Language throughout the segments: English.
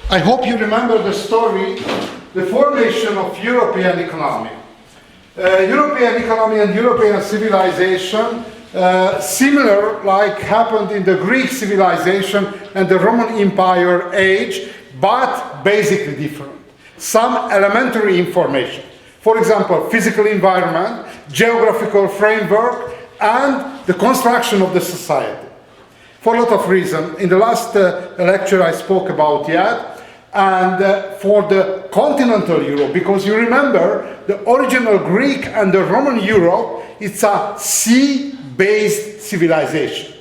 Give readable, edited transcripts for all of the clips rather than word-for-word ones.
I hope you remember the story, the formation of European economy. European economy and European civilization, similar like happened in the Greek civilization and the Roman Empire age, but basically different. Some elementary information. For example, physical environment, geographical framework, and the construction of the society. For a lot of reasons. In the last lecture I spoke about that. And for the continental Europe, because you remember the original Greek and the Roman Europe, it's a sea-based civilization.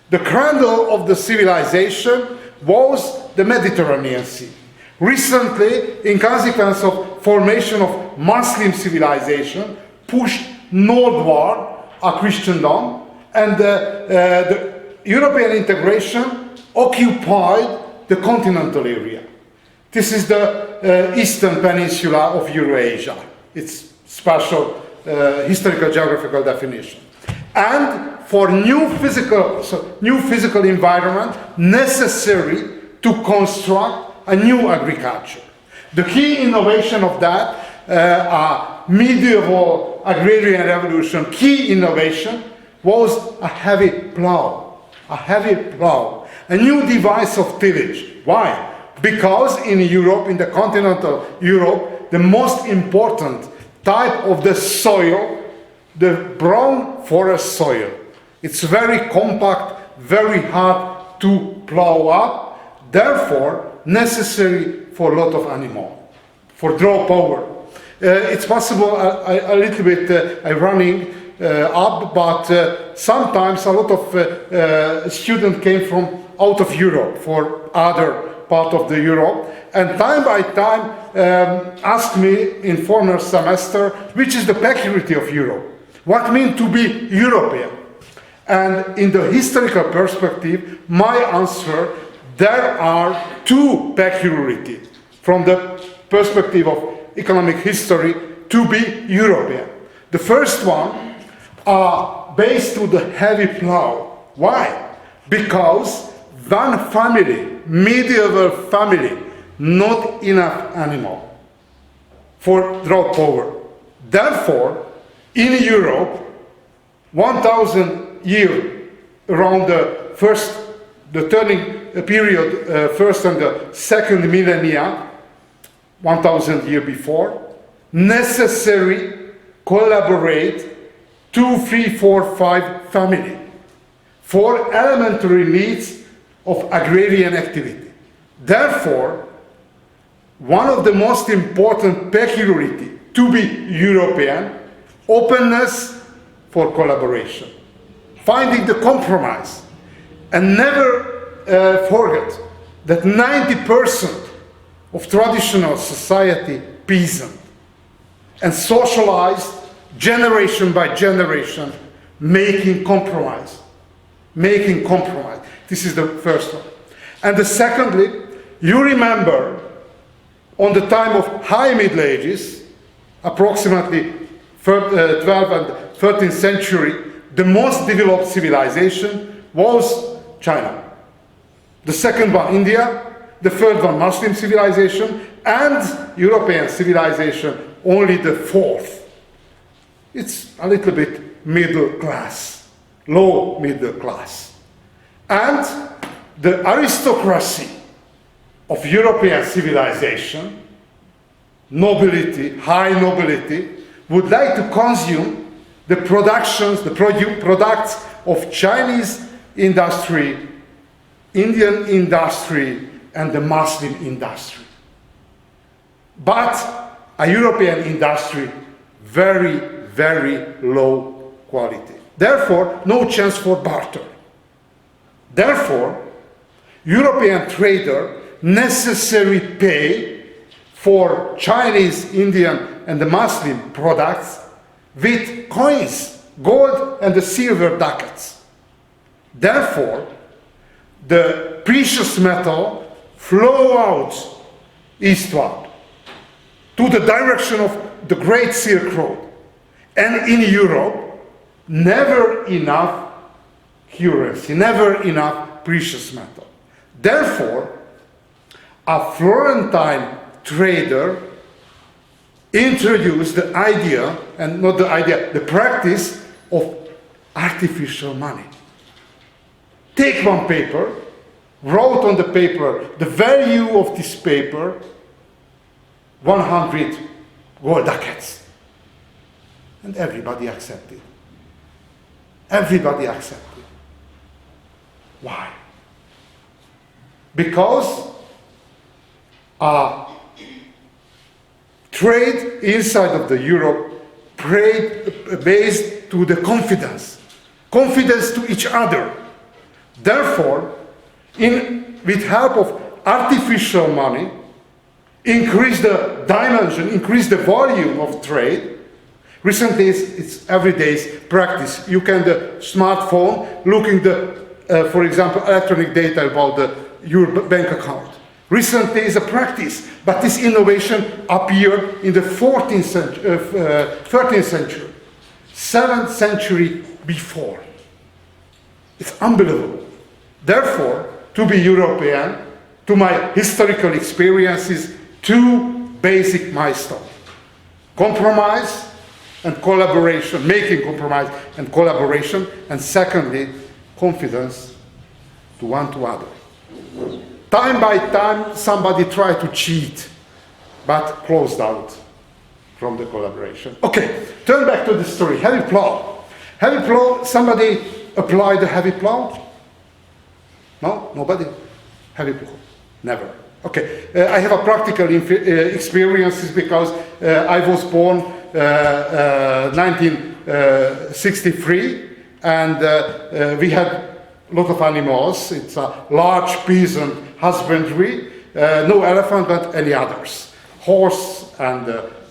The cradle of the civilization was the Mediterranean Sea. Recently, in consequence of formation of Muslim civilization, pushed northward a Christendom, and the European integration occupied the continental area. This is the eastern peninsula of Eurasia. It's special historical geographical definition. And for new physical environment necessary to construct a new agriculture. The key innovation of that medieval agrarian revolution, key innovation was a heavy plow. A new device of tillage. Why? Because in Europe, in the continental Europe, the most important type of the soil, the brown forest soil. It's very compact, very hard to plow up, therefore necessary for a lot of animal, for draw power. It's possible a little bit running up, but sometimes a lot of students came from out of Europe for other part of the Europe, and time by time asked me in former semester, which is the peculiarity of Europe? What means to be European? And in the historical perspective, my answer, there are two peculiarities from the perspective of economic history to be European. The first one are based to the heavy plow. Why? Because one family, medieval family, not enough animal for draw power. Therefore, in Europe, 1000 years around the turning period, first and the second millennia, 1000 years before, necessary collaborate 2, 3, 4, 5 family for elementary needs of agrarian activity. Therefore, one of the most important peculiarity to be European, openness for collaboration, finding the compromise, and never forget that 90% of traditional society peasant and socialized generation by generation, making compromise. This is the first one. And the secondly, you remember on the time of High Middle Ages, approximately 12th and 13th century, the most developed civilization was China. The second one, India. The third one, Muslim civilization. And European civilization, only the fourth. It's a little bit middle class, low middle class. And the aristocracy of European civilization, nobility, high nobility, would like to consume the products of Chinese industry, Indian industry, and the Muslim industry. But a European industry, very, very low quality. Therefore, no chance for barter. Therefore, European trader necessarily pay for Chinese, Indian, and the Muslim products with coins, gold and the silver ducats. Therefore, the precious metal flow out eastward to the direction of the Great Silk Road. And in Europe, never enough currency, never enough precious metal. Therefore, a Florentine trader introduced the idea, and not the idea, the practice of artificial money. Take one paper, wrote on the paper the value of this paper, 100 gold ducats. And everybody accepted. Everybody accepted. Why? Because trade inside of the Europe based to the confidence to each other. Therefore, with help of artificial money, increase the dimension, increase the volume of trade. Recently, it's everyday's practice. You can, the smartphone, looking for example, electronic data about your bank account. Recently is a practice, but this innovation appeared in the 13th century, 7th century before. It's unbelievable. Therefore, to be European, to my historical experiences, two basic milestones: compromise and collaboration, making compromise and collaboration, and secondly, confidence to one to other. Time by time, somebody tried to cheat, but closed out from the collaboration. Okay, turn back to the story. Heavy plow. Heavy plow, somebody applied the heavy plow? No? Nobody? Heavy plow? Never. Okay, I have a practical experiences because I was born 1963, and we had a lot of animals. It's a large peasant husbandry, no elephant, but any others. Horse and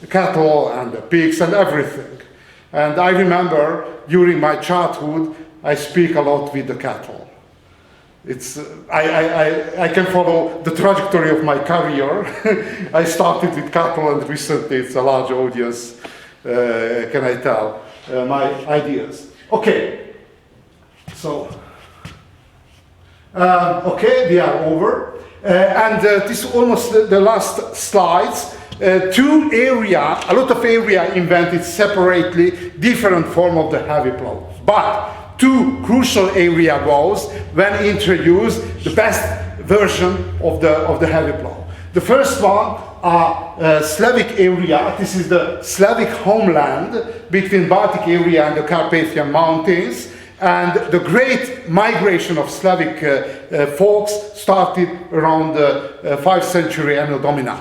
cattle and pigs and everything. And I remember during my childhood, I speak a lot with the cattle. It's, I can follow the trajectory of my career. I started with cattle, and recently it's a large audience, can I tell, my ideas. Okay, so, okay, we are over. And this is almost the last slides. A lot of area invented separately, different form of the heavy plow. But two crucial area was when introduced the best version of the heavy plow. The first one, Slavic area. This is the Slavic homeland between Baltic area and the Carpathian Mountains. And the great migration of Slavic folks started around the 5th century Anno Domini.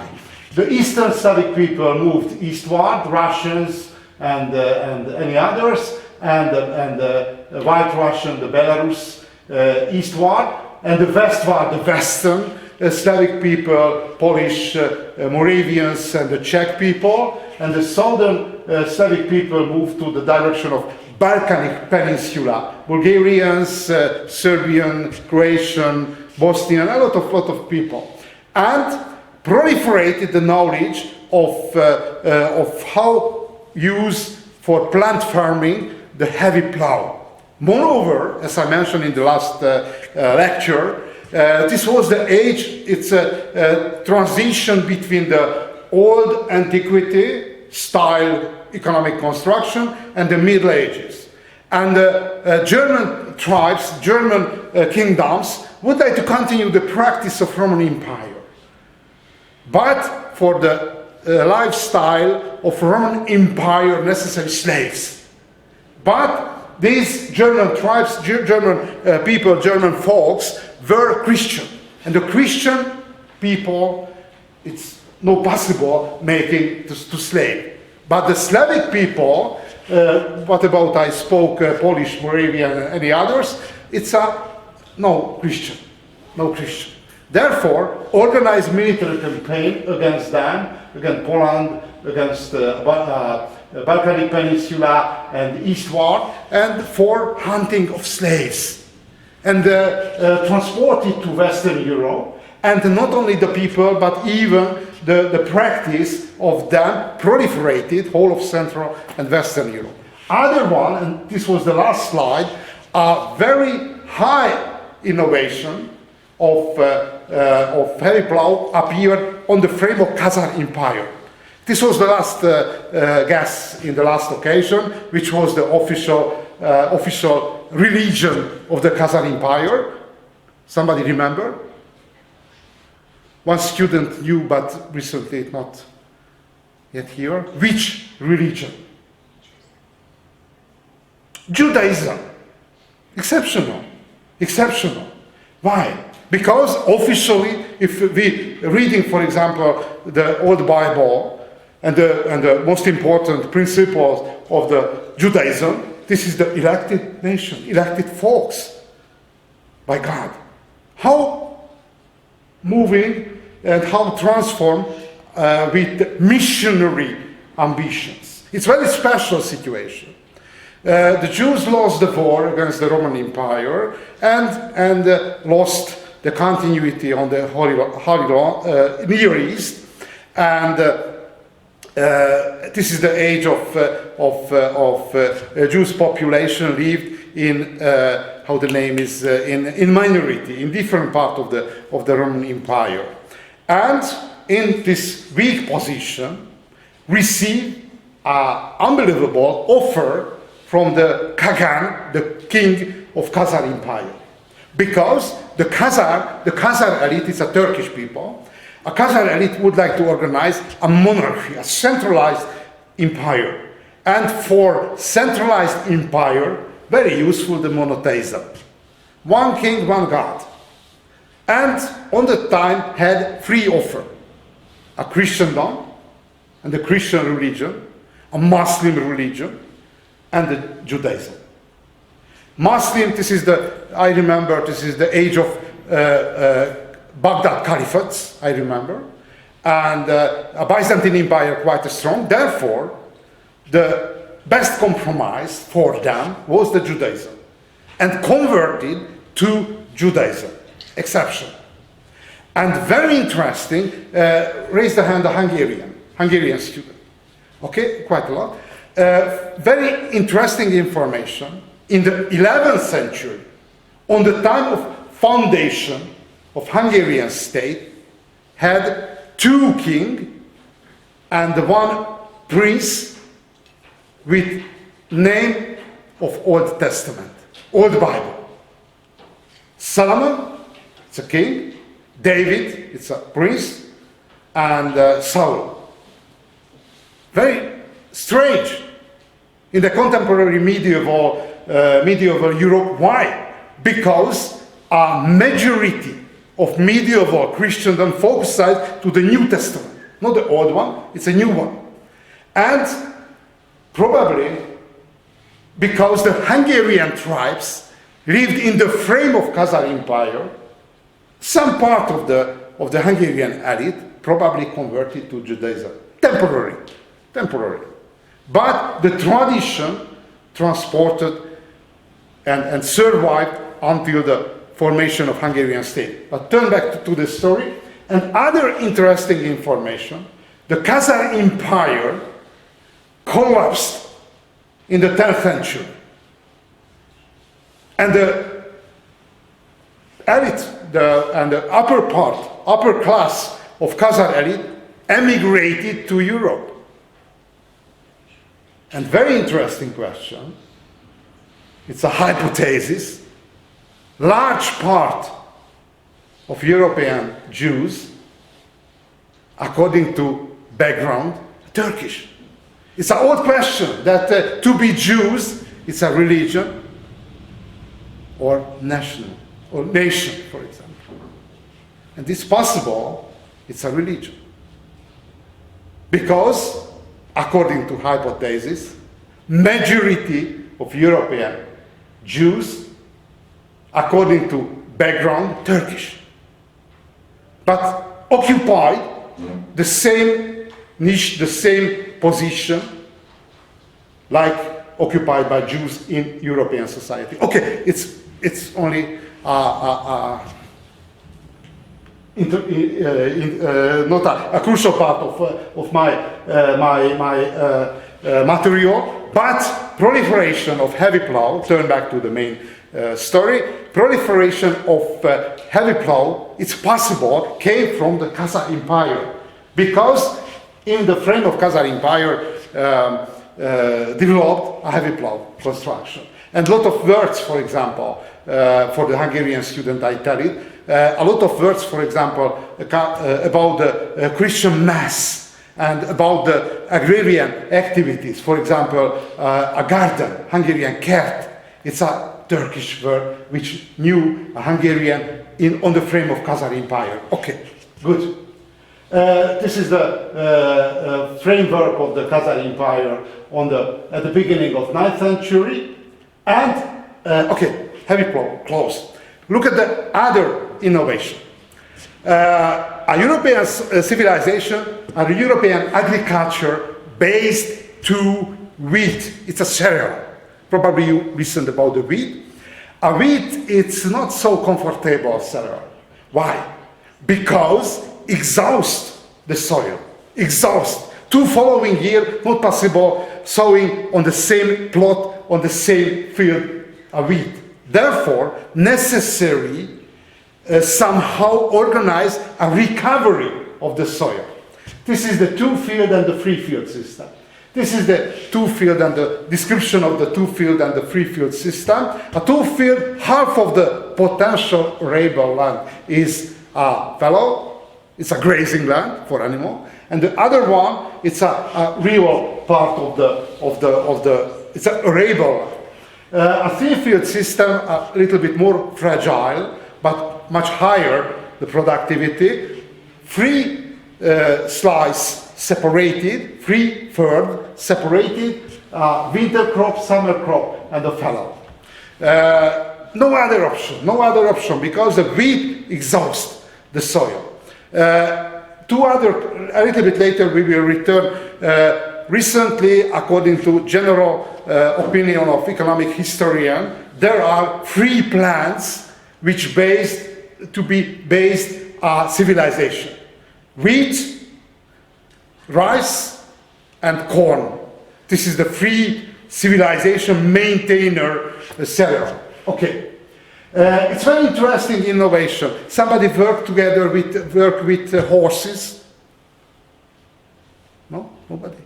The Eastern Slavic people moved eastward, Russians and any others, and the White Russian, the Belarus, eastward, and the westward, the Western Slavic people, Polish, Moravians, and the Czech people, and the southern Slavic people moved to the direction of Balkanic Peninsula, Bulgarians, Serbian, Croatian, Bosnian, a lot of people, and proliferated the knowledge of how use for plant farming the heavy plow. Moreover, as I mentioned in the last lecture, this was the age, it's a transition between the old antiquity style economic construction and the Middle Ages. And German tribes, German kingdoms would like to continue the practice of Roman Empire. But for the lifestyle of Roman Empire, necessary slaves. But these German tribes, German people, German folks were Christian. And the Christian people, it's not possible making to slave. But the Slavic people, what about I spoke Polish, Moravian, and any others, it's no Christian. Therefore, organized military campaign against them, against Poland, against Balkanic Peninsula and eastward, and for hunting of slaves. And transported to Western Europe. And not only the people, but even the practice of them proliferated whole of Central and Western Europe. Other one, and this was the last slide, a very high innovation of of heavy plough appeared on the frame of Khazar Empire. This was the last guess in the last occasion, which was the official religion of the Khazar Empire. Somebody remember? One student knew, but recently not yet here. Which religion? Judaism. Exceptional. Exceptional. Why? Because officially, if we reading, for example, the Old Bible and the most important principles of the Judaism, this is the elected nation, elected folks by God. How moving and how transformed with missionary ambitions. It's a very special situation. The Jews lost the war against the Roman Empire and lost the continuity on the Holy Near East, and this is the age of Jewish population lived in how the name is in minority in different part of the Roman Empire, and in this weak position received an unbelievable offer from the Kagan, the king of Khazar Empire. Because the Khazar elite is a Turkish people. A Khazar elite would like to organize a monarchy, a centralized empire. And for centralized empire, very useful the monotheism. One king, one god. And on the time had three offer. A Christendom and the Christian religion, a Muslim religion, and the Judaism. Muslim, this is I remember, this is the age of Baghdad Caliphates, I remember. And a Byzantine Empire quite strong. Therefore, the best compromise for them was the Judaism. And converted to Judaism. Exception. And very interesting, raise the hand, a Hungarian student. Okay, quite a lot. Very interesting information. In the 11th century, on the time of foundation of Hungarian state, had two kings and one prince with name of Old Testament, Old Bible. Solomon, it's a king. David, it's a prince. And Saul. Very strange in the contemporary medieval Europe. Why? Because a majority of medieval Christendom focused to the New Testament. Not the old one, it's a new one. And probably because the Hungarian tribes lived in the frame of Khazar Empire, some part of the Hungarian elite probably converted to Judaism. Temporary. But the tradition transported and survived until the formation of Hungarian state. But turn back to the story. And other interesting information, the Khazar Empire collapsed in the 10th century. And the elite, the upper class of Khazar elite emigrated to Europe. And very interesting question. It's a hypothesis. Large part of European Jews, according to background, Turkish. It's an old question that to be Jews, it's a religion or national or nation, for example. And it's possible it's a religion. Because, according to hypothesis, majority of European Jews, according to background, Turkish. But occupied the same niche, the same position, like occupied by Jews in European society. Okay, it's only not a crucial part of my material, but proliferation of heavy plow, turn back to the main story, proliferation of heavy plow, it's possible, came from the Khazar Empire. Because in the frame of Khazar Empire developed a heavy plow construction. And a lot of words, for example, for the Hungarian student I tell it, a lot of words, for example, about the Christian Mass and about the agrarian activities. For example, a garden, Hungarian kert. It's a Turkish word which knew a Hungarian on the frame of Khazar Empire. Okay, good. This is the framework of the Khazar Empire at the beginning of 9th century. And, okay, heavy plow, close. Look at the other innovation. A European civilization, a European agriculture based to wheat. It's a cereal. Probably you listened about the wheat. A wheat, it's not so comfortable cereal. Why? Because exhaust the soil. Exhaust. 2 following years, not possible sowing on the same plot, on the same field, a wheat. Therefore, necessary somehow organize a recovery of the soil. This is the 2-field and the 3-field system. This is the 2-field and the description of the 2-field and the 3-field system. A 2-field, half of the potential arable land is fallow, it's a grazing land for animal, and the other one, it's a real part of the it's a arable land. A 3-field system, a little bit more fragile, but much higher the productivity. 3 slice separated, 3/3 separated, winter crop, summer crop, and the fallow. No other option, because the wheat exhausts the soil. A little bit later we will return. Recently, according to general opinion of economic historian, there are 3 plants which to be based civilization: wheat, rice, and corn. This is the 3 civilization maintainer cereal. Okay. It's very interesting innovation. Somebody work with horses? No? Nobody?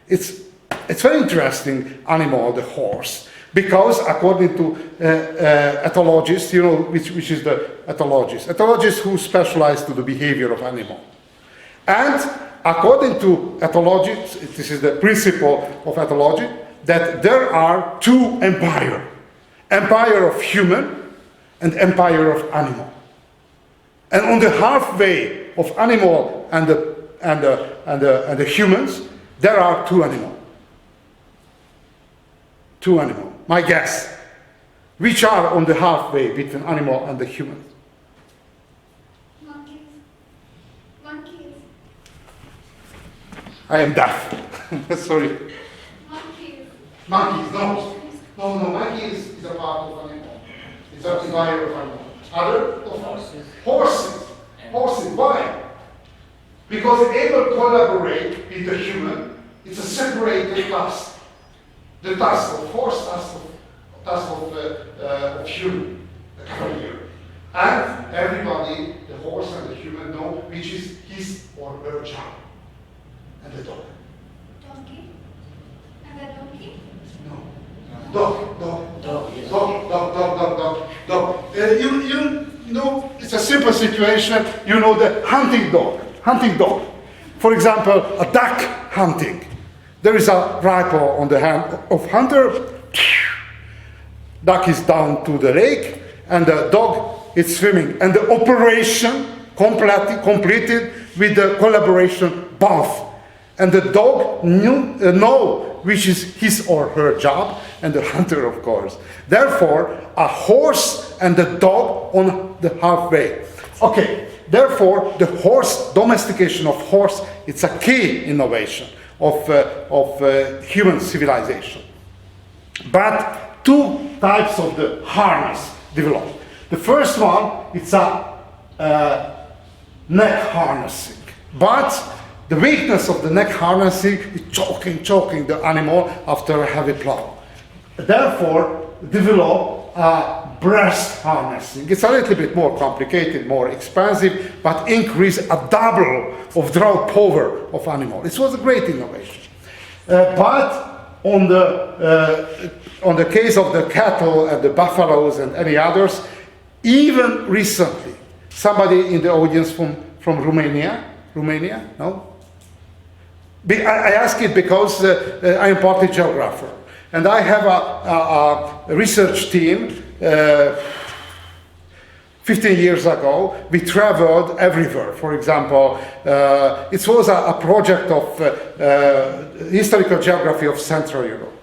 It's very interesting animal, the horse, because according to ethologists, you know, which is the ethologists who specialize to the behavior of animal. And according to ethologists, this is the principle of ethology, that there are 2 empires. Empire of human and empire of animal. And on the halfway of animal and the humans, there are 2 animals. 2 animals. My guess. Which are on the halfway between animal and the human? Monkeys. I am deaf. Sorry. Monkeys. No. No, monkey is a part of animal. It's a empire of animal. Other? Horses. Why? Because able to collaborate with the human, it's a separated task. The task of horse, task of human, the cavalier. And everybody, the horse and the human, know which is his or her job. And the dog. Donkey. And the donkey? No. Dog. You know, it's a simple situation. You know the hunting dog. For example, a duck hunting. There is a rifle on the hand of hunter. Duck is down to the lake, and the dog is swimming. And the operation completed with the collaboration both. And the dog know which is his or her job, and the hunter, of course. Therefore, a horse and the dog on the halfway. Okay, therefore, the domestication of horse, it's a key innovation of human civilization. But 2 types of the harness developed. The first one, it's a neck harnessing. But the weakness of the neck harnessing is choking the animal after a heavy plow. Therefore, develop breast harnessing. It's a little bit more complicated, more expensive, but increase a double of drought power of animal. It was a great innovation. But on the case of the cattle and the buffaloes and any others, even recently, somebody in the audience from Romania? No? I ask it because I am partly geographer. And I have a research team. 15 years ago, we traveled everywhere. For example, it was a project of historical geography of Central Europe.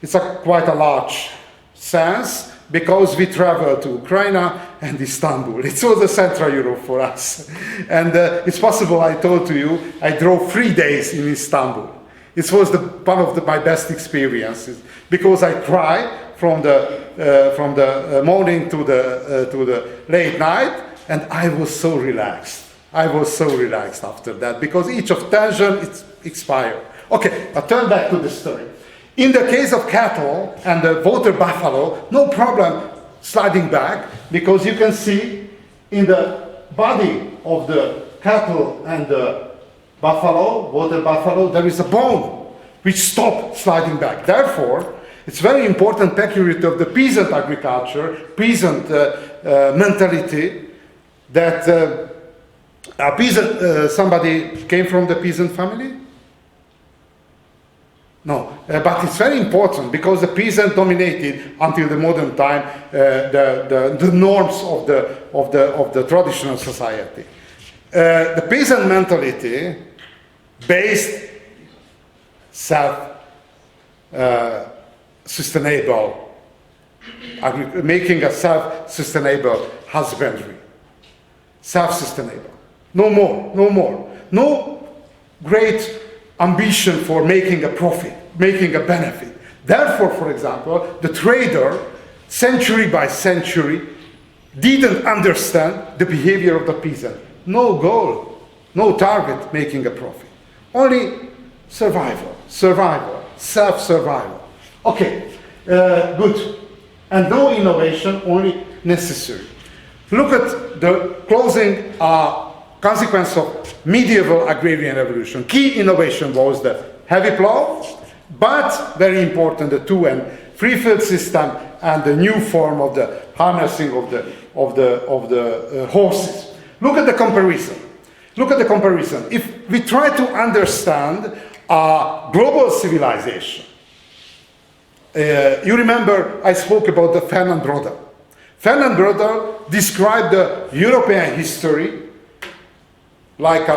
It's quite a large sense because we traveled to Ukraine and Istanbul. It was a Central Europe for us. And it's possible, I told to you, I drove 3 days in Istanbul. It was one of my best experiences because I cried from the morning to the late night, and I was so relaxed. I was so relaxed after that because each of tension it's expired. Okay, but turn back to the story. In the case of cattle and the water buffalo, no problem sliding back because you can see in the body of the cattle and the buffalo, water buffalo, there is a bone which stops sliding back. Therefore, it's very important peculiarity of the peasant agriculture, peasant mentality, that a peasant, somebody came from the peasant family? No, but it's very important because the peasant dominated until the modern time the norms of the traditional society. The peasant mentality based self-sustainable, making a self-sustainable husbandry. Self-sustainable. No more, no more. No great ambition for making a profit, making a benefit. Therefore, for example, the trader, century by century, didn't understand the behavior of the peasant. No goal, no target making a profit. Only survival, survival, self-survival. Okay, good. And no innovation, only necessary. Look at the closing consequence of medieval agrarian revolution. Key innovation was the heavy plow, but very important, the two and free field system and the new form of the harnessing of the horses. Look at the comparison. Look at the comparison. If we try to understand global civilization, you remember I spoke about the Fernand Brodel. Fernand Brodel described the European history like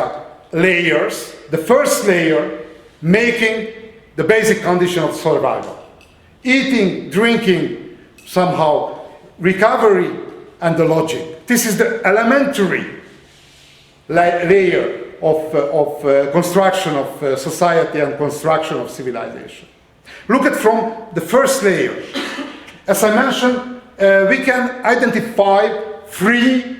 layers. The first layer making the basic condition of survival. Eating, drinking, somehow recovery and the logic. This is the elementary layer of construction of society and construction of civilization. Look at from the first layer. As I mentioned, we can identify 3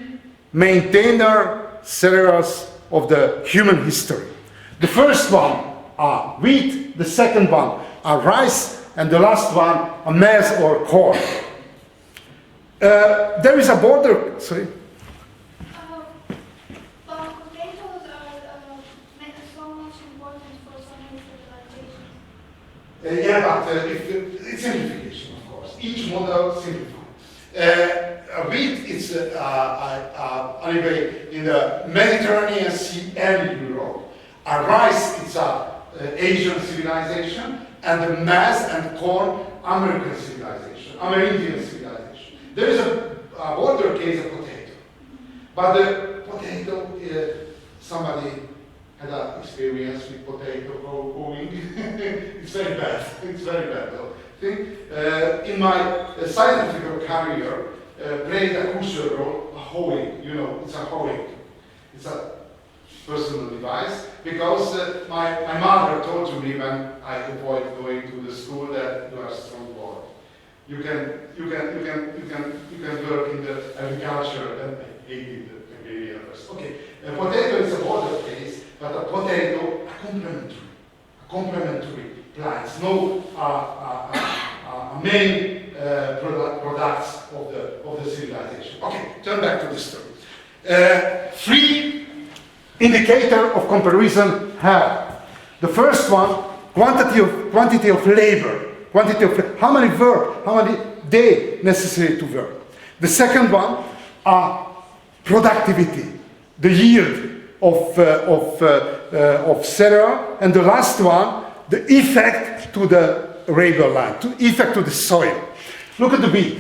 maintainer cereals of the human history. The first one are wheat, the second one are rice, and the last one are maize or corn. There is a border, sorry. Potatoes are so much important for so many civilizations. Yeah, but it's simplification, of course. Each model simplifies. Wheat is anyway in the Mediterranean Sea and Europe. Rice is Asian civilization, and the maize and corn American civilization, Amerindian civilization. There is a border case of potato, but the potato somebody had an experience with potato growing. It's very bad. It's very bad though. In my scientific career, played a crucial role, hoeing. You know, it's a hoeing. It's a personal device because my mother told to me when I avoid going to the school that you are a strong boy. You can work in the agriculture and I hated the agrarian first. Okay, a potato is a border case, but a potato complementary plants. No main products of the civilization. Okay, turn back to the story. Three indicator of comparison have. The first one, quantity of labor, quantity of how many work, how many day necessary to work. The second one, productivity, the yield of cereal, and the last one, the effect to the labor land, to effect to the soil. Look at the wheat.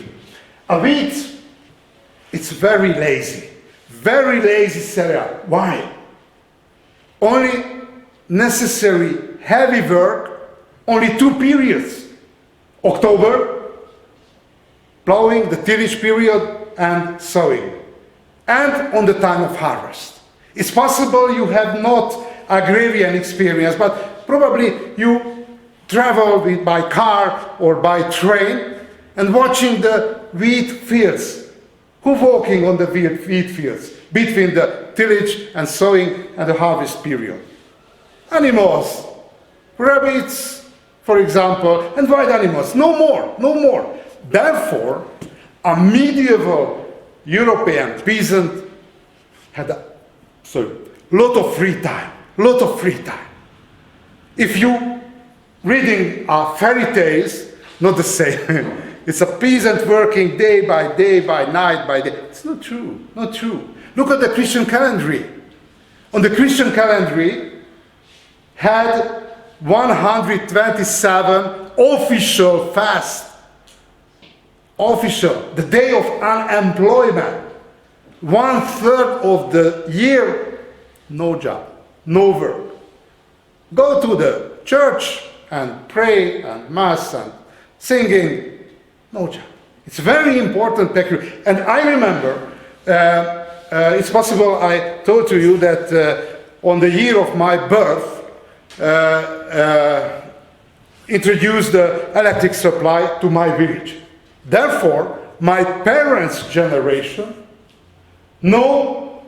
A wheat, it's very lazy cereal. Why? Only necessary heavy work, only 2 periods. October, plowing, the tillage period, and sowing. And on the time of harvest. It's possible you have not agrarian experience, but probably you travel by car or by train and watching the wheat fields. Who walking on the wheat fields between the tillage and sowing and the harvest period? Animals, rabbits, for example, and wild animals. No more. Therefore, a medieval European peasant had a lot of free time. If you reading fairy tales, not the same. It's a peasant working day by night by day. It's not true. Look at the Christian calendar. On the Christian calendar, had 127 official fast. Official, the day of unemployment. 1/3 of the year, no job, no work. Go to the church and pray and mass and singing, no job. It's very important period. And I remember, it's possible I told to you that on the year of my birth, introduced the electric supply to my village. Therefore, my parents' generation, no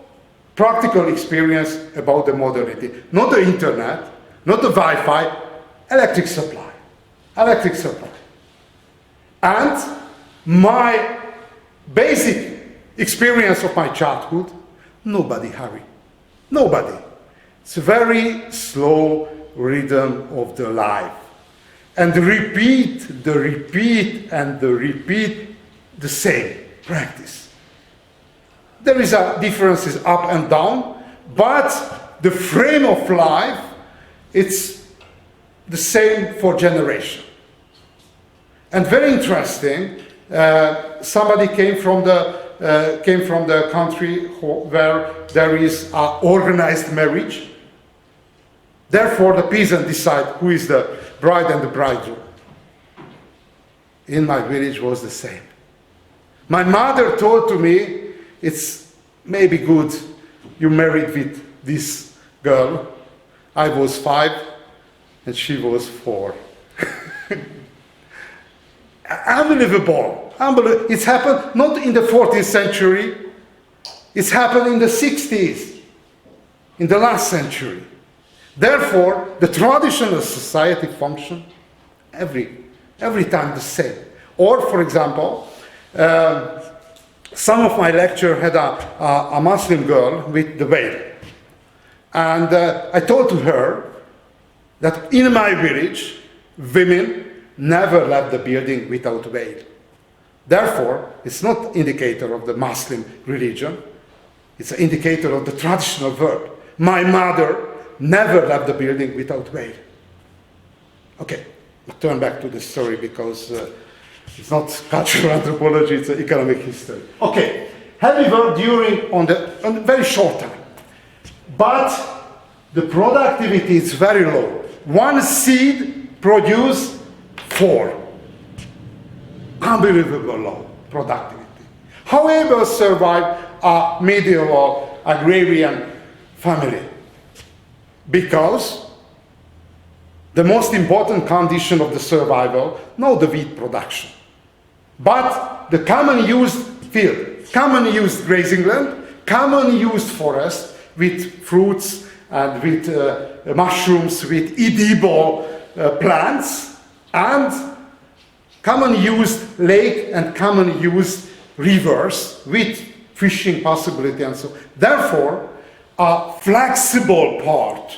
practical experience about the modernity. Not the internet, not the Wi-Fi, electric supply. And my basic experience of my childhood, nobody hurry. Nobody. It's a very slow rhythm of the life. And the repeat, the same practice. There is a differences up and down, but the frame of life, it's the same for generation. And very interesting, somebody came from the country where there is organized marriage. Therefore, the peasant decide who is the bride and the bridegroom. In my village was the same. My mother told to me, it's maybe good you married with this girl. I was 5 and she was 4. Unbelievable. It's happened not in the 14th century, it's happened in the 60s, in the last century. Therefore, the traditional society function every time the same. Or, for example, some of my lecture had a Muslim girl with the veil. And I told to her that in my village, women never left the building without veil. Therefore, it's not indicator of the Muslim religion, it's an indicator of the traditional world. My mother never left the building without veil. Okay, I'll turn back to the story because it's not cultural anthropology, it's economic history. Okay, heavy work on the very short time. But the productivity is very low. 1 seed produces 4. Unbelievable low productivity. However, survived a medieval agrarian family. Because the most important condition of the survival, not the wheat production, but the common used field, common used grazing land, common used forest with fruits and with mushrooms, with edible plants, and common used lake and common used rivers with fishing possibility and so. Therefore, a flexible part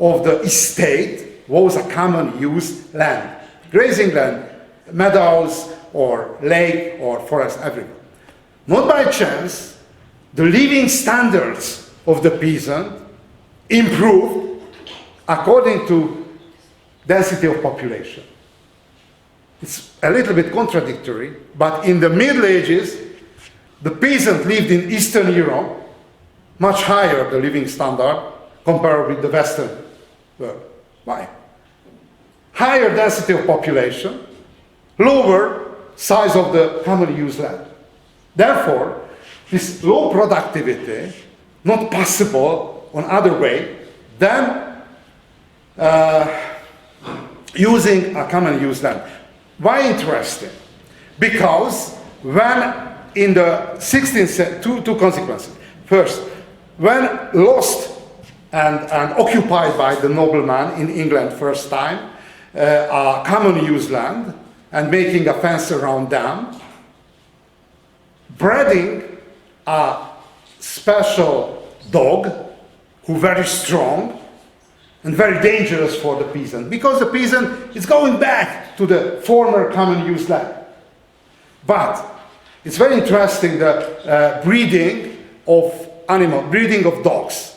of the estate was a common used land, grazing land, meadows or lake or forest everywhere. Not by chance, the living standards of the peasant improved according to density of population. It's a little bit contradictory, but in the Middle Ages, the peasant lived in Eastern Europe, much higher the living standard compared with the Western world. Why? Higher density of population, lower size of the common use land. Therefore, this low productivity not possible on other way than using a common use land. Why interesting? Because when in the 16th century, two consequences. First, when lost and occupied by the nobleman in England first time, a common use land and making a fence around them, breeding a special dog who very strong and very dangerous for the peasant, because the peasant is going back to the former common use land. But it's very interesting the breeding of dogs,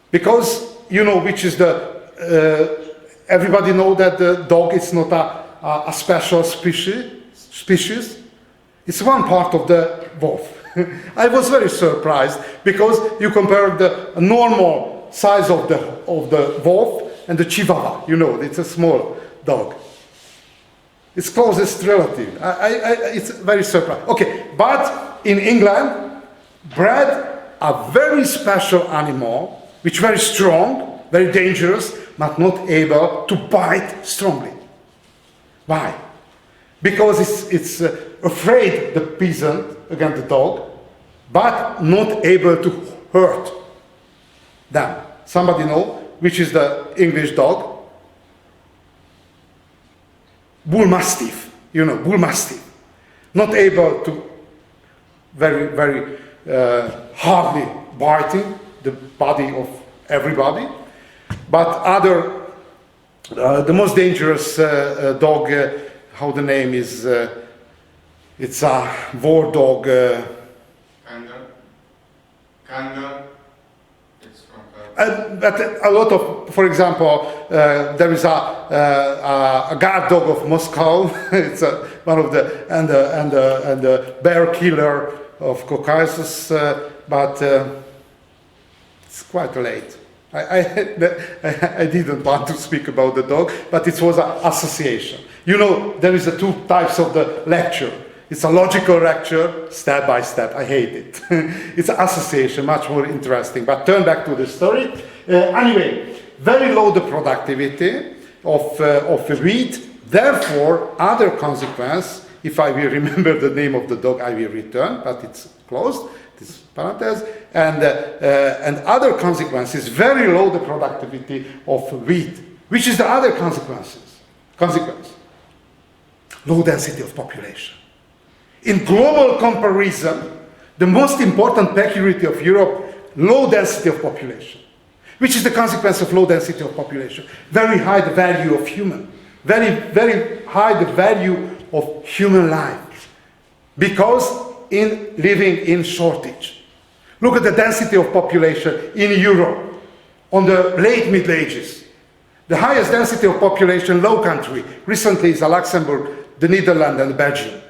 because you know which is the everybody know that the dog is not a special species. It's one part of the wolf. I was very surprised because you compare the normal size of the wolf and the Chihuahua. You know, it's a small dog. It's closest relative. It's very surprising. Okay, but in England, bred a very special animal, which very strong, very dangerous, but not able to bite strongly. Why? Because it's afraid the peasant against the dog, but not able to hurt them. Somebody know which is the English dog? Bull Mastiff. You know, Bull Mastiff. Not able to very hardly biting the body of everybody, but other the most dangerous dog. How the name is? It's a war dog. Kangal. It's from But a lot of, for example, there is a guard dog of Moscow. It's one of the and the bear killer of Caucasus. But it's quite late. I didn't want to speak about the dog, but it was an association. You know, there is two types of the lecture. It's a logical lecture, step by step. I hate it. It's an association, much more interesting. But turn back to the story. Anyway, very low the productivity of wheat. Therefore, other consequence, if I will remember the name of the dog, I will return, but it's closed. This parenthesis. And other consequences, very low the productivity of wheat. Which is the other consequence? Low density of population. In global comparison, the most important peculiarity of Europe, low density of population. Which is the consequence of low density of population? Very high the value of human. Very high the value of human life. Because in living in shortage. Look at the density of population in Europe on the late Middle Ages. The highest density of population, low country, recently is Luxembourg, the Netherlands and Belgium.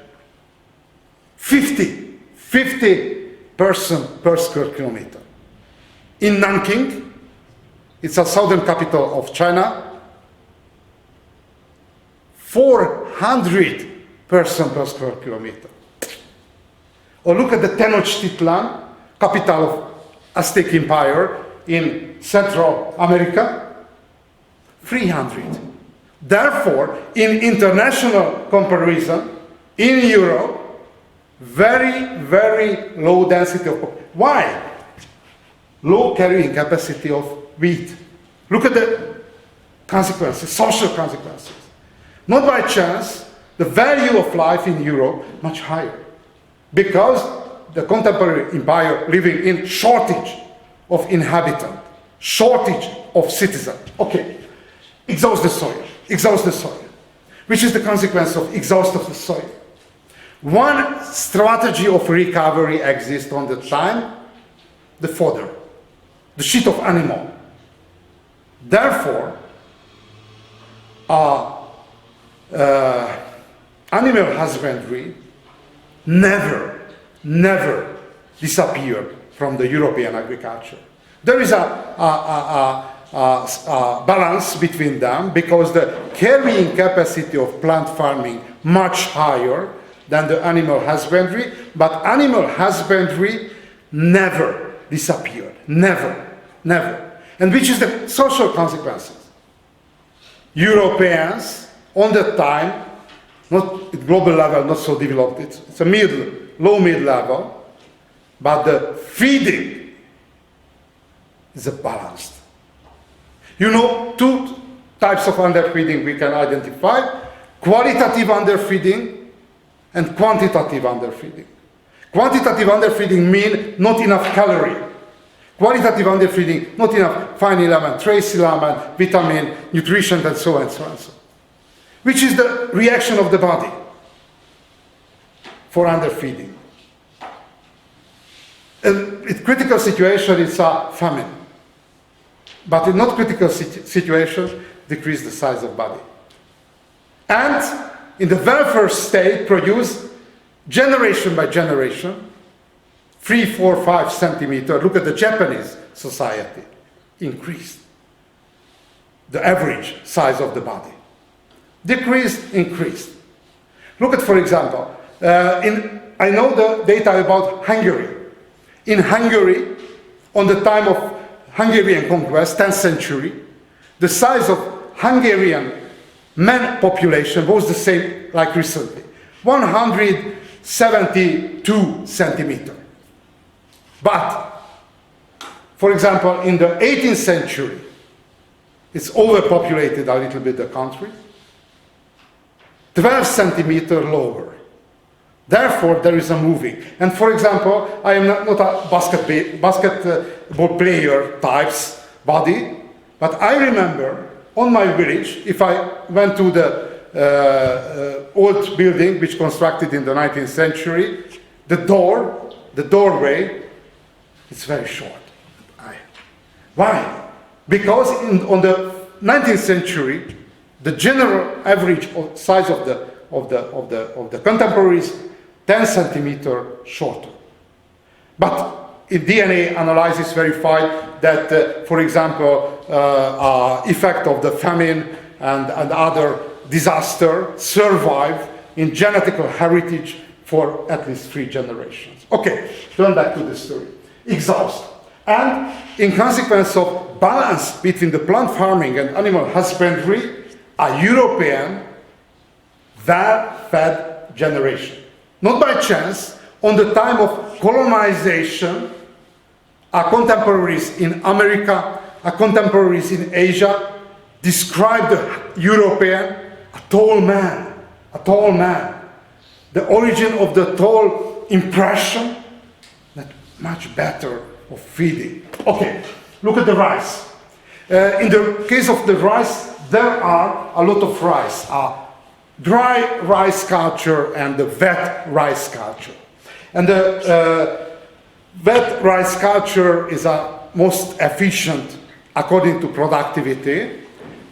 50 person per square kilometer. In Nanking, it's a southern capital of China, 400 person per square kilometer. Or look at the Tenochtitlan, capital of Aztec Empire in Central America, 300. Therefore, in international comparison, in Europe, very low density of population. Why? Low carrying capacity of wheat. Look at the consequences, social consequences. Not by chance, the value of life in Europe much higher. Because the contemporary empire living in shortage of inhabitants, shortage of citizens. Okay, exhaust the soil, exhaust the soil. Which is the consequence of exhaust of the soil? One strategy of recovery exists on the time, the fodder, the shit of animal. Therefore, animal husbandry never disappeared from the European agriculture. There is a balance between them because the carrying capacity of plant farming much higher than the animal husbandry, but animal husbandry never disappeared, never. And which is the social consequences? Europeans on that time, not at global level, not so developed, it's a low mid level, but the feeding is a balanced. You know, two types of underfeeding we can identify: qualitative underfeeding and quantitative underfeeding. Quantitative underfeeding means not enough calorie. Qualitative underfeeding, not enough fine element, trace element, vitamin, nutrition, and so on and so on. Which is the reaction of the body for underfeeding. In critical situation, it's a famine. But in not critical situation, decrease the size of body. And in the welfare state, produce generation by generation, 3, 4, 5 centimeters. Look at the Japanese society, increased the average size of the body. Decreased, increased. Look at, for example, I know the data about Hungary. In Hungary, on the time of Hungarian conquest, 10th century, the size of Hungarian man population was the same like recently, 172 centimeters. But, for example, in the 18th century, it's overpopulated a little bit the country, 12 centimeters lower. Therefore, there is a moving. And for example, I am not a basketball player types body, but I remember on my village, if I went to the old building which constructed in the 19th century, the doorway is very short. Why? Because on the 19th century, the general average size of the contemporaries 10 centimeters shorter. But in DNA analysis verified that, for example, effect of the famine and other disaster survive in genetical heritage for at least 3 generations. Okay, turn back to the story. Exhaust. And in consequence of balance between the plant farming and animal husbandry, a European well-fed generation. Not by chance, on the time of colonization, our contemporaries in America, our contemporaries in Asia, described the European a tall man. The origin of the tall impression, that much better of feeding. Okay, look at the rice. In the case of the rice, there are a lot of rice. Dry rice culture and the wet rice culture. And the wet rice culture is most efficient according to productivity,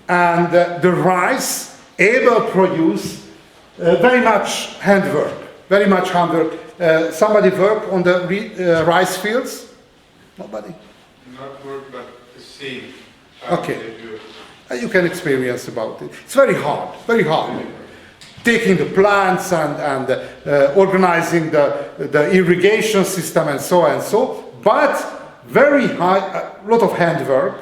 and the rice able to produce very much handwork. Somebody work on the rice fields? Nobody? Not work, but see. Okay. You can experience about it. It's very hard. Taking the plants and organizing the irrigation system and so and so, but very high, a lot of handwork,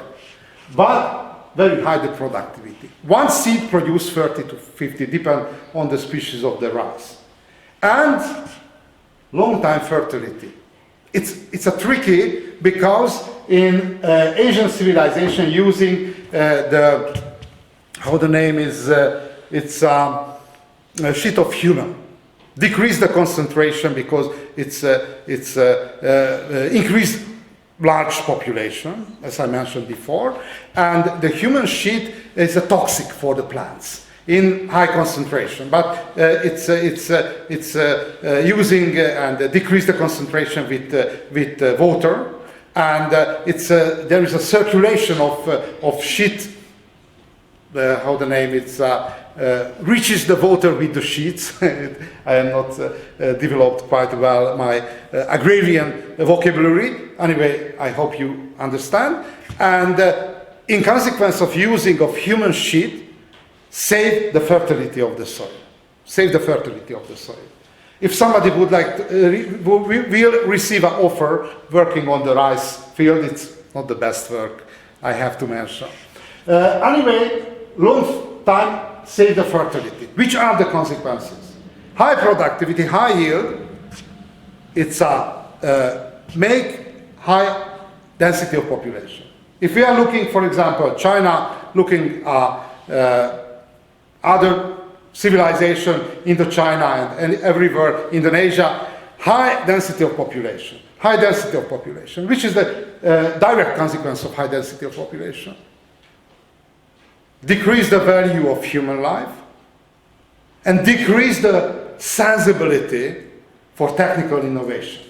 but very high the productivity. One seed produces 30 to 50, depend on the species of the rice. And long time fertility. It's a tricky because in Asian civilization using sheet of human. Decrease the concentration because it's increased large population, as I mentioned before, and the human sheet is a toxic for the plants in high concentration, but it's using and decrease the concentration with water, and there is a circulation of sheet. How the name it's reaches the water with the sheets. I am not developed quite well my agrarian vocabulary. Anyway, I hope you understand. And in consequence of using of human sheet, save the fertility of the soil. Save the fertility of the soil. If somebody would like, will receive an offer working on the rice field, it's not the best work I have to mention. Anyway, long time save the fertility. Which are the consequences? High productivity, high yield. It's make high density of population. If we are looking, for example, China, looking other civilization into China and everywhere, Indonesia, high density of population. High density of population, which is the direct consequence of high density of population. Decrease the value of human life and decrease the sensibility for technical innovation.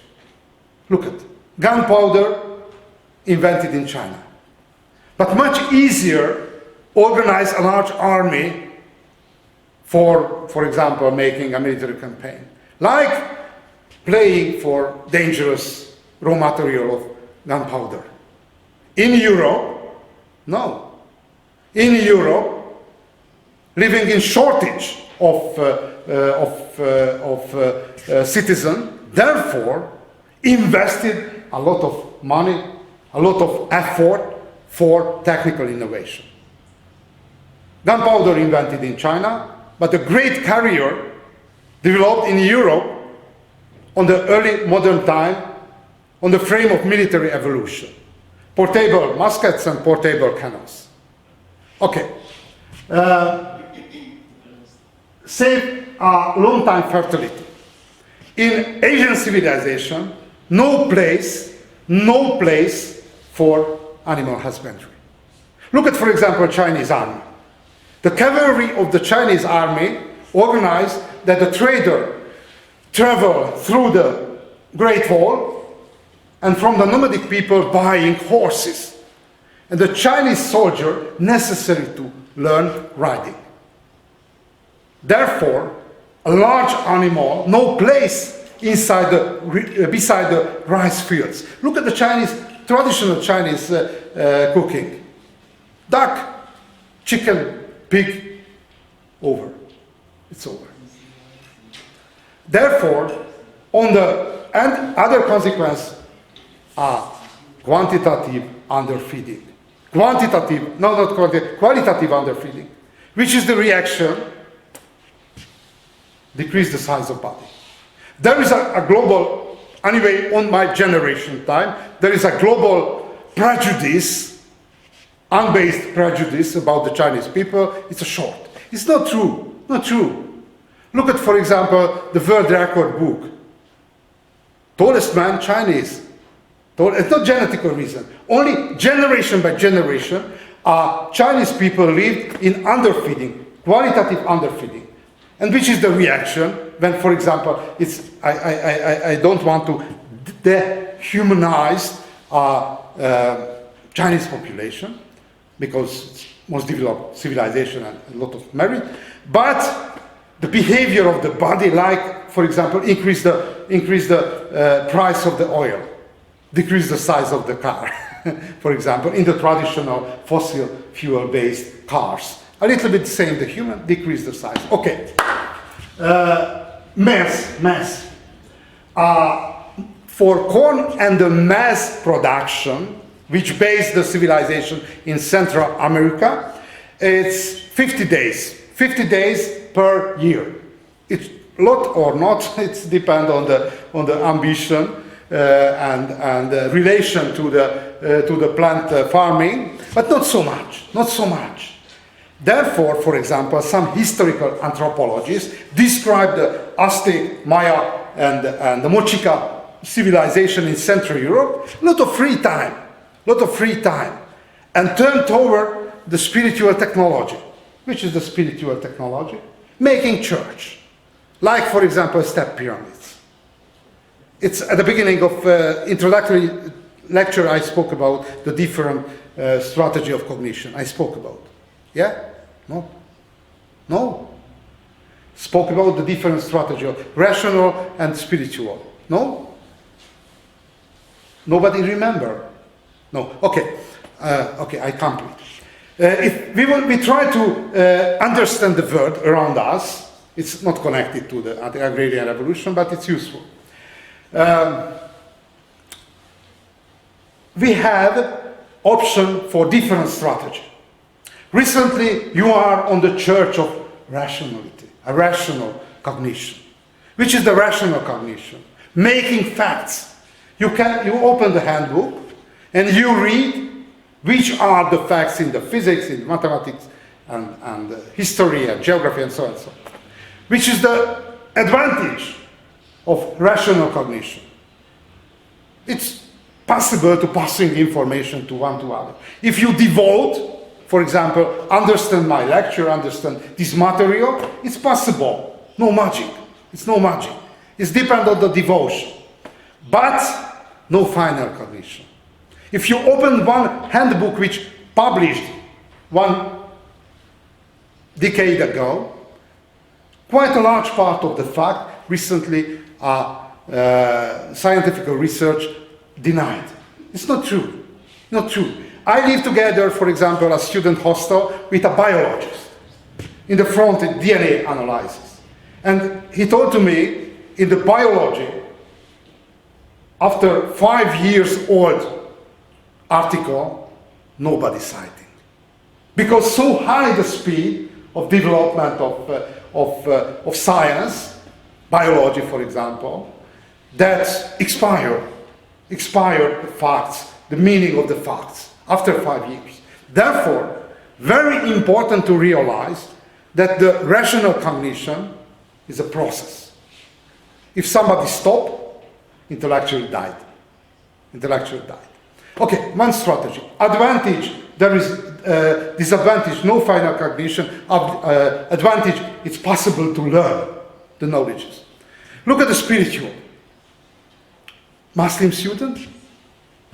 Look at gunpowder invented in China, but much easier organize a large army for example, making a military campaign, like playing for dangerous raw material of gunpowder. In Europe, no. In Europe, living in shortage of citizens, therefore invested a lot of money, a lot of effort for technical innovation. Gunpowder invented in China, but a great carrier developed in Europe on the early modern time on the frame of military evolution. Portable muskets and portable cannons. Okay. Save a long time fertility. In Asian civilization, no place for animal husbandry. Look at, for example, Chinese army. The cavalry of the Chinese army organized that the trader travel through the Great Wall and from the nomadic people buying horses. And the Chinese soldier necessary to learn riding. Therefore, a large animal, no place beside the rice fields. Look at the traditional Chinese cooking. Duck, chicken, pig, over. It's over. Therefore, and other consequence are quantitative underfeeding. Qualitative underfeeding. Which is the reaction? Decrease the size of body. There is a global, anyway, on my generation time, there is a global prejudice, unbased prejudice about the Chinese people. It's a short. It's not true. Not true. Look at, for example, the world record book. Tallest man, Chinese. It's not genetic reason. Only generation by generation, Chinese people lived in underfeeding, qualitative underfeeding. And which is the reaction when, for example, I don't want to dehumanize Chinese population because it's most developed civilization and a lot of merit, but the behavior of the body, like, for example, increase the price of the oil, decrease the size of the car, for example, in the traditional fossil fuel-based cars. A little bit the same, the human, decrease the size. Okay. Mass. For corn and the mass production, which based the civilization in Central America, it's 50 days. 50 days per year. It's a lot or not, it depends on the ambition and relation to the plant farming, but not so much. Therefore, for example, some historical anthropologists describe the Aztec, Maya, and the Mochica civilization in Central Europe, a lot of free time, and turned toward the spiritual technology. Which is the spiritual technology? Making church. Like, for example, step pyramids. It's at the beginning of introductory lecture I spoke about the different strategy of cognition. I spoke about. Yeah? No? No? Spoke about the different strategy of rational and spiritual. No? Nobody remember? No. Okay. Okay, I complete. If we try to understand the world around us, it's not connected to the agrarian revolution, but it's useful. We have option for different strategy. Recently, you are on the church of rationality, a rational cognition. Which is the rational cognition? Making facts. You open the handbook and you read which are the facts in the physics, in mathematics, and history and geography and so on and so on. Which is the advantage of rational cognition. It's possible to passing information to one to other. If you devote, for example, understand my lecture, understand this material, it's possible. No magic. It's no magic. It's depend on the devotion. But no final cognition. If you open one handbook which published 1 decade ago, quite a large part of the fact recently scientific research denied. It's not true. Not true. I live together, for example, a student hostel with a biologist in the front DNA analysis. And he told to me, in the biology, after 5 years old article, nobody citing. Because so high the speed of development of science, biology for example, that expired the facts, the meaning of the facts, after 5 years. Therefore, very important to realize that the rational cognition is a process. If somebody stopped, intellectually died. Intellectually died. Okay, one strategy. Advantage, there is disadvantage, no final cognition. Advantage, it's possible to learn the knowledges. Look at the spiritual. Muslim student,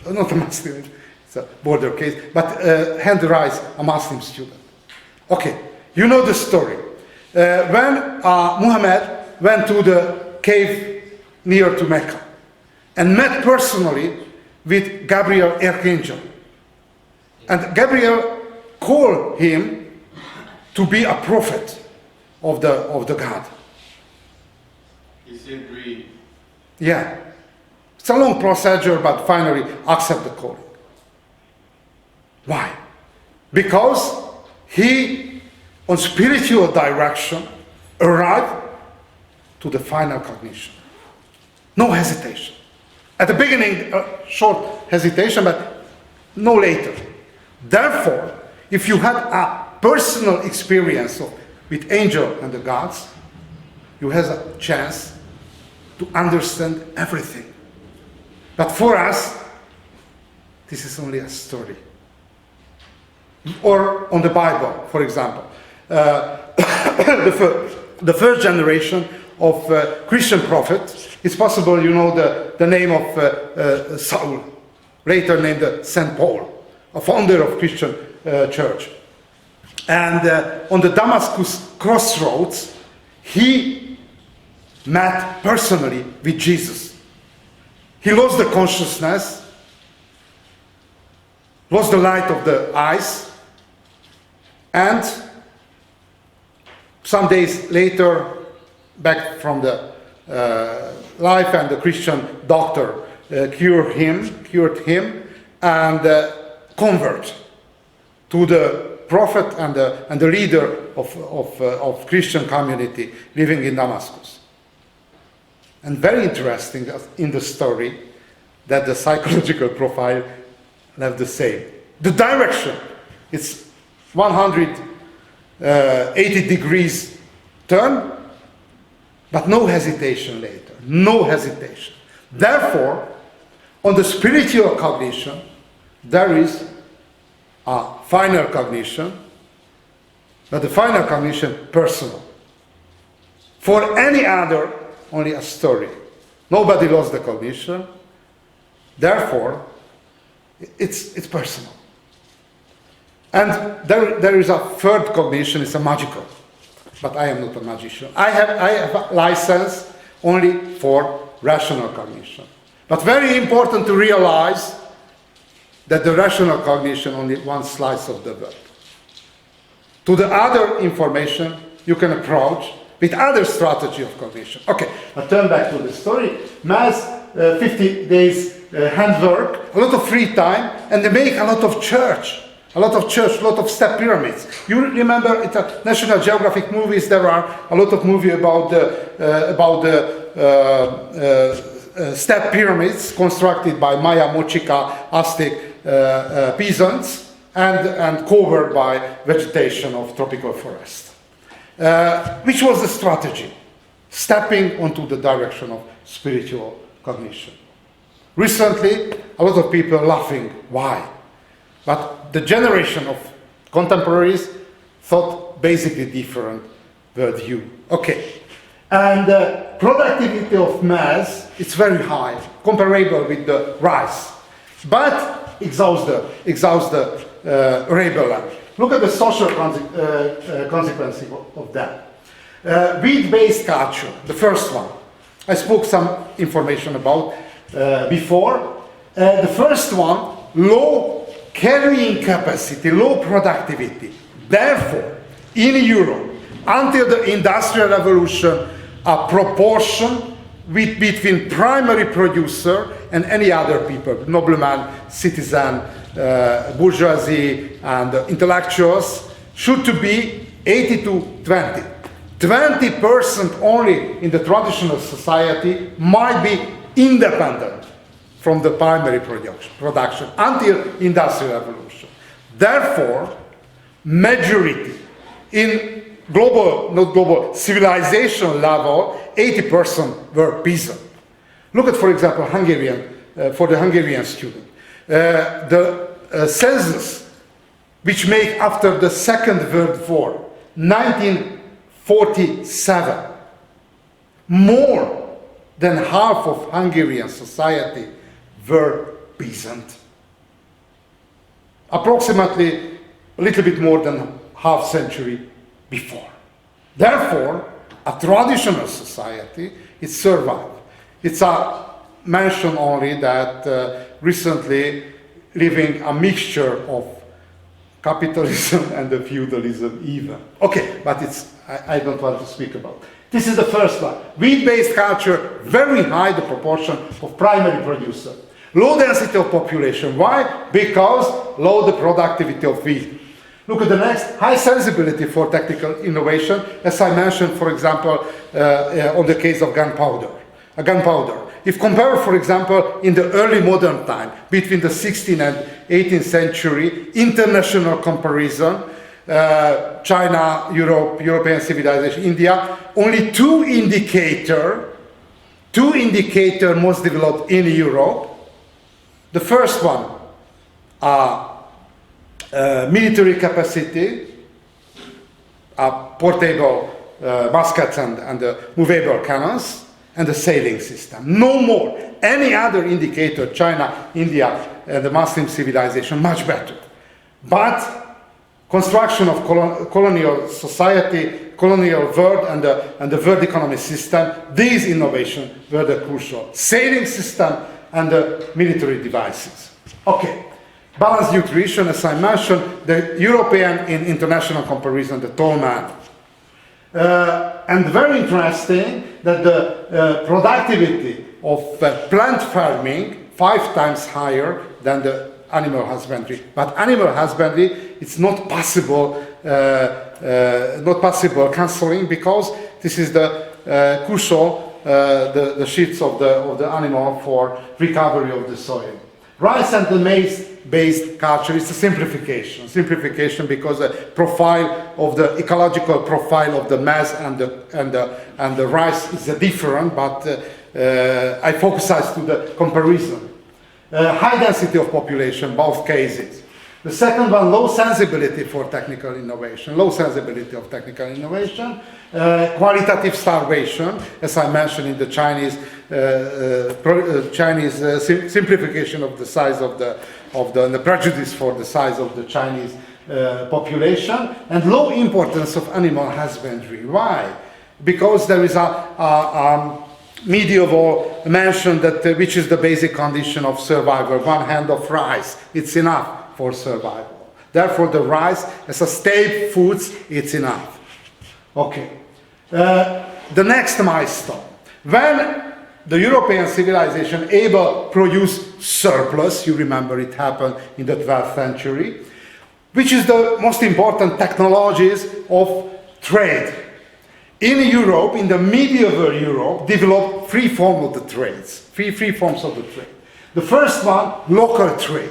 not a Muslim, it's a border case, but hand raised, a Muslim student. Okay, you know the story. When Muhammad went to the cave near to Mecca and met personally with Gabriel Archangel. And Gabriel called him to be a prophet of the God. He said read. Yeah. It's a long procedure, but finally accept the calling. Why? Because he, on spiritual direction, arrived to the final cognition. No hesitation. At the beginning, short hesitation, but no later. Therefore, if you had a personal experience with angel and the gods, you have a chance to understand everything. But for us, this is only a story. Or on the Bible, for example, the first generation of Christian prophets, it's possible you know the name of Saul, later named St. Paul, a founder of Christian church. And on the Damascus crossroads, he met personally with Jesus. He lost the consciousness, lost the light of the eyes, and some days later, back from the life, and the Christian doctor cured him, and convert to the prophet and the leader of Christian community living in Damascus. And very interesting in the story that the psychological profile left the same. The direction, it's 100 80 degrees turn, but no hesitation later. No hesitation. Therefore, on the spiritual cognition, there is a final cognition, but the final cognition personal. For any other, only a story. Nobody lost the cognition. Therefore, it's personal. And there is a third cognition, it's a magical. But I am not a magician. I have a license only for rational cognition. But very important to realize that the rational cognition only one slice of the world. To the other information you can approach with other strategy of cognition. Okay, I turn back to the story. Mass, 50 days handwork, a lot of free time, and they make a lot of church. A lot of step pyramids. You remember in the National Geographic movies, there are a lot of movies about the step pyramids constructed by Maya Mochica Aztec peasants and covered by vegetation of tropical forest. Which was the strategy? Stepping onto the direction of spiritual cognition. Recently, a lot of people are laughing. Why? But the generation of contemporaries thought basically different worldview. Okay. And productivity of mass is very high, comparable with the rice, but exhausts the labor land. Look at the social consequences of that. Wheat-based culture, the first one. I spoke some information about before. The first one, low carrying capacity, low productivity. Therefore, in Europe, until the Industrial Revolution, a proportion between primary producer and any other people, nobleman, citizen, bourgeoisie, and intellectuals, should to be 80 to 20. 20% only in the traditional society might be independent from the primary production until Industrial Revolution. Therefore, majority in civilization level, 80% were peasant. Look at, for example, for the Hungarian student. The census, which made after the Second World War, 1947, more than half of Hungarian society were peasant. Approximately a little bit more than half century before. Therefore, a traditional society, it survived. It's a mention only that recently living a mixture of capitalism and the feudalism even. Okay, but I don't want to speak about. This is the first one. Wheat-based culture, very high the proportion of primary producer. Low density of population. Why? Because low the productivity of wheat. Look at the next. High sensibility for technical innovation, as I mentioned, for example, on the case of gunpowder. If compared, for example, in the early modern time, between the 16th and 18th century, international comparison, China, Europe, European civilization, India, only two indicator most developed in Europe. The first one, military capacity, portable muskets and movable cannons, and the sailing system. No more. Any other indicator, China, India, and the Muslim civilization, much better. But construction of colonial society, colonial world, and the world economic system, these innovations were the crucial. Sailing system and the military devices. Okay. Balanced nutrition, as I mentioned, the European in international comparison, the tall man. And very interesting that the productivity of plant farming 5 times higher than the animal husbandry. But animal husbandry, it's not possible cancelling because this is the crucial the sheets of the animal for recovery of the soil. Rice and the maize based culture. It's a simplification because the profile of the ecological profile of the maize and the rice is different, but I focus to the comparison. High density of population, both cases. The second one, low sensibility for technical innovation, low sensibility of technical innovation, qualitative starvation, as I mentioned in the Chinese simplification of the size of the prejudice for the size of the Chinese population, and low importance of animal husbandry. Why? Because there is a medieval mention that which is the basic condition of survival. 1 hand of rice, it's enough for survival. Therefore, the rice as a staple foods, it's enough. Okay. The next milestone. When the European civilization able to produce surplus, you remember it happened in the 12th century, which is the most important technologies of trade. In Europe, in the medieval Europe, developed three forms of the trades. Three forms of the trade. The first one, local trade.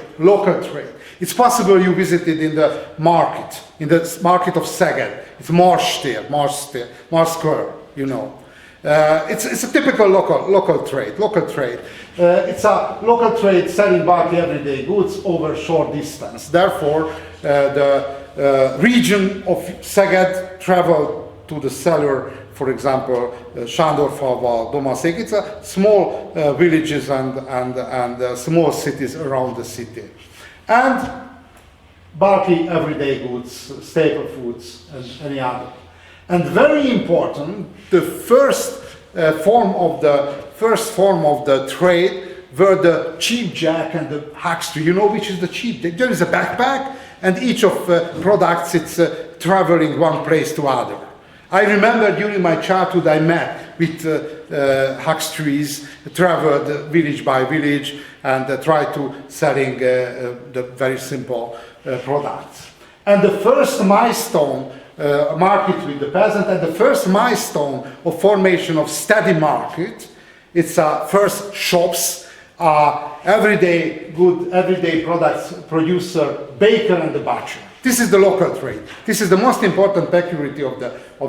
It's possible you visited in the market of Szeged. It's Marsh Square, you know. It's a typical local trade. It's a local trade selling barley everyday goods over short distance. Therefore, the region of Szeged traveled to the seller, for example, Sándorfalva, Domaszék. It's a small villages and small cities around the city. And bulky everyday goods, staple foods, and any other. And very important, the first form of the trade were the cheap jack and the huckster. You know which is the cheap? There is a backpack, and each of products it's traveling one place to other. I remember during my childhood I met with hucksters, traveled village by village, and tried to selling the very simple products. And the first milestone, market with the peasant, and the first milestone of formation of steady market, it's first shops, everyday products producer, baker and the butcher. This is the local trade. This is the most important peculiarity of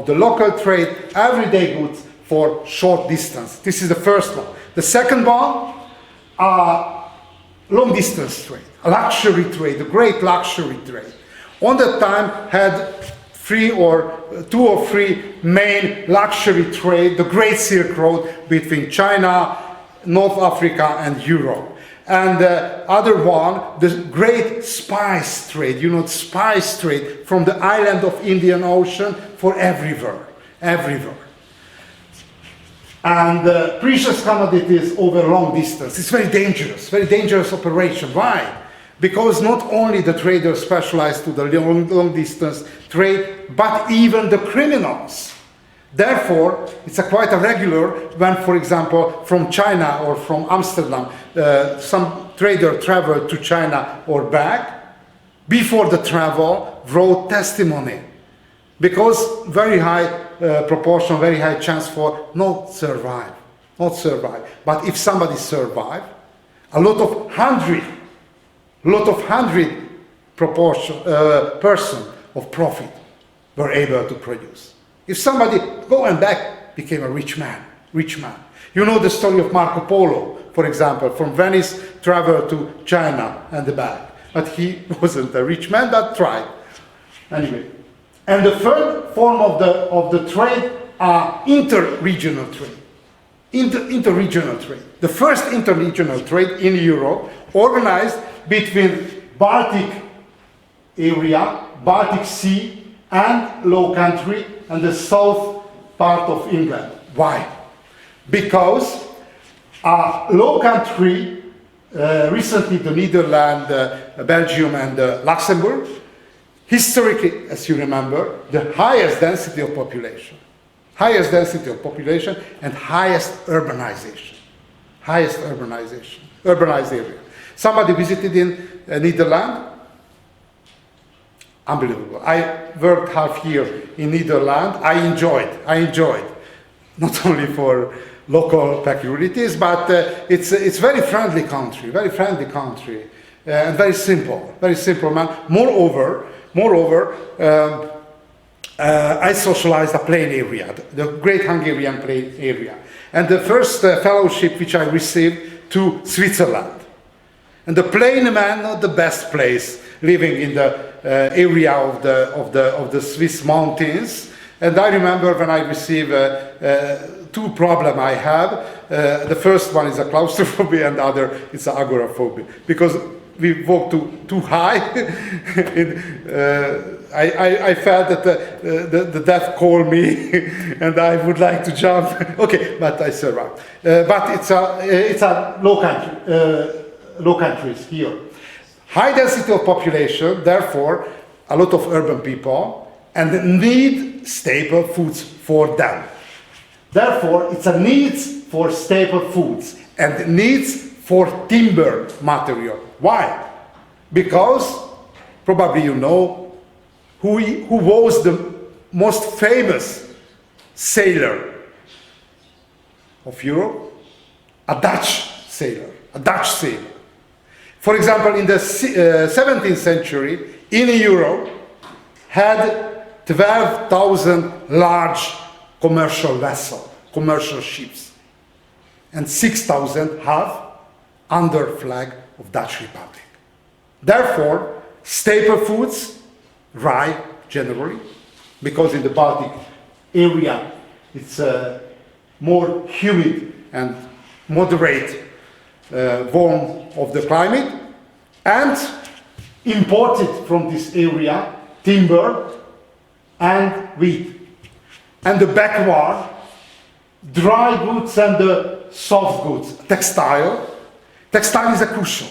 the local trade, everyday goods for short distance. This is the first one. The second one, long distance trade, a luxury trade, a great luxury trade. On that time had two or three main luxury trade, the Great Silk Road between China, North Africa and Europe. And the other one, the great spice trade, you know, spice trade from the island of Indian Ocean for everywhere. And precious commodities over long distance. It's very dangerous operation. Why? Because not only the traders specialize to the long distance trade, but even the criminals. Therefore, it's quite regular when, for example, from China or from Amsterdam, some trader traveled to China or back. Before the travel, wrote testimony, because very high proportion, very high chance for not survive. But if somebody survive, a lot of hundred person of profit were able to produce. If somebody go and back, became a rich man. You know the story of Marco Polo, for example, from Venice traveled to China and back. But he wasn't a rich man, but tried. Anyway. And the third form of the trade are interregional trade. Interregional trade. The first interregional trade in Europe organized between Baltic area, Baltic Sea, and Low Country and the south part of England. Why? Because Low Country, recently the Netherlands, Belgium and Luxembourg, historically, as you remember, the highest density of population and highest urbanization, urbanized area. Somebody visited in Netherlands? Unbelievable. I worked half year in Netherlands. I enjoyed, not only for local peculiarities, but it's very friendly country. and very simple man. Moreover, I socialized a plain area, the Great Hungarian Plain area, and the first fellowship which I received to Switzerland. And the plain man, not the best place, living in the area of the Swiss mountains. And I remember when I received two problems I have. The first one is a claustrophobia, and the other is an agoraphobia, because we walk too high. I felt that the death called me, and I would like to jump. Okay, but I survived. But it's a low countries here. High density of population, therefore, a lot of urban people, and need staple foods for them. Therefore, it's a needs for staple foods and needs for timber material. Why? Because probably you know who was the most famous sailor of Europe? A Dutch sailor. For example, in the 17th century, in Europe, had 12,000 large commercial vessels, commercial ships, and 6,000 have under flag of Dutch Republic. Therefore, staple foods, rye generally, because in the Baltic area it's more humid and moderate warm of the climate, and imported from this area timber and wheat. And the backward, dry goods and the soft goods, textile. Textile is a crucial.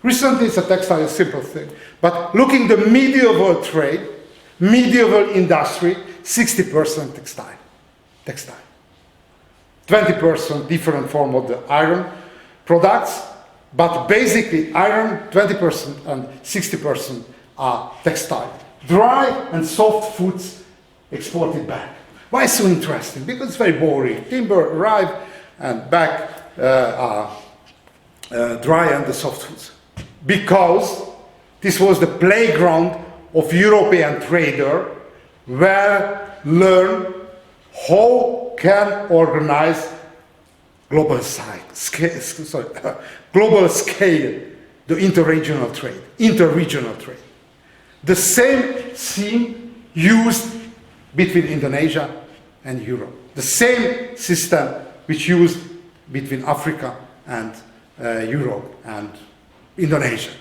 Recently it's a textile, a simple thing. But looking the medieval trade, medieval industry, 60% textile. 20% different form of the iron products, but basically iron 20% and 60% are textile. Dry and soft foods exported back. Why so interesting? Because it's very boring. Timber arrive and back are dry and the soft foods. Because this was the playground of European trader where learn how can organize global scale, the interregional trade. The same theme used between Indonesia and Europe. The same system which used between Africa and Europe and Indonesia.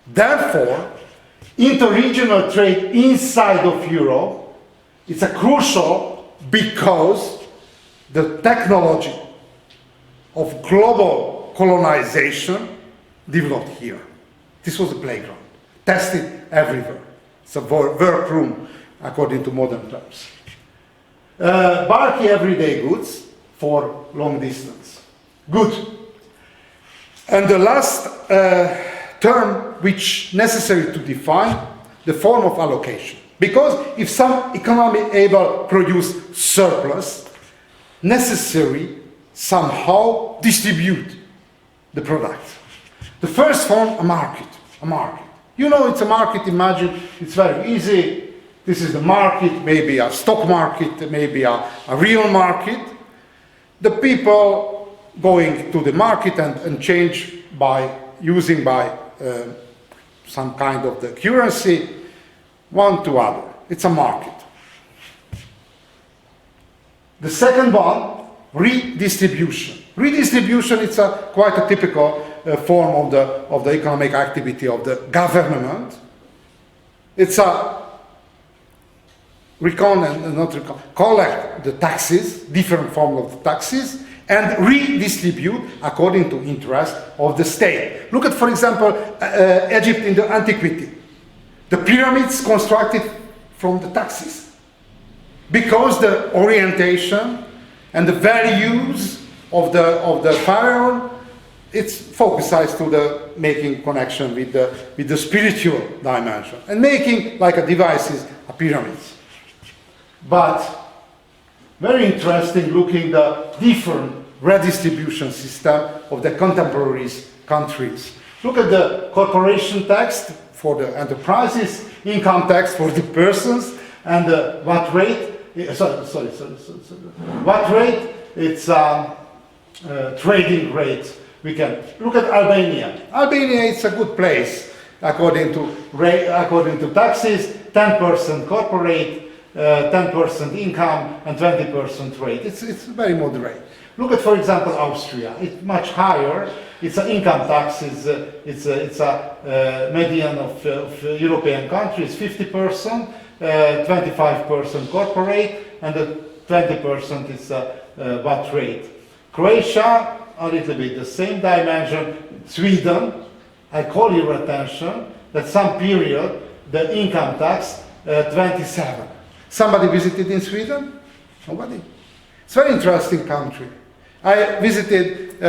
Therefore, interregional trade inside of Europe is a crucial because the technology of global colonization developed here. This was a playground, tested everywhere. It's a workroom, according to modern terms. Bulky everyday goods for long distance. Good. And the last term which necessary to define the form of allocation. Because if some economy able produce surplus, necessary somehow distribute the product. The first form, a market. You know it's a market, imagine, it's very easy. This is the market, maybe a stock market, maybe a real market. The people going to the market and change by using some kind of the currency, one to other. It's a market. The second one, redistribution. Redistribution, it's quite a typical form of the economic activity of the government. It's a collect the taxes, different form of the taxes, and redistribute according to interest of the state. Look at, for example, Egypt in the antiquity. The pyramids constructed from the taxes. Because the orientation and the values of the pharaoh, it's focused to the making connection with the spiritual dimension and making like a devices, a pyramids. But very interesting looking the different redistribution system of the contemporary countries Look at the corporation tax for the enterprises, income tax for the persons, and the what rate, sorry. What rate, it's trading rate. We can look at Albania. Albania is a good place according to taxes, 10% corporate, 10% income, and 20% rate. It's very moderate. Look at, for example, Austria. It's much higher. Its income tax is it's a median of European countries, 50%, 25% corporate, and the 20% is VAT rate. Croatia, a little bit the same dimension. Sweden, I call your attention that some period the income tax 27. Somebody visited in Sweden? Nobody. It's a very interesting country. I visited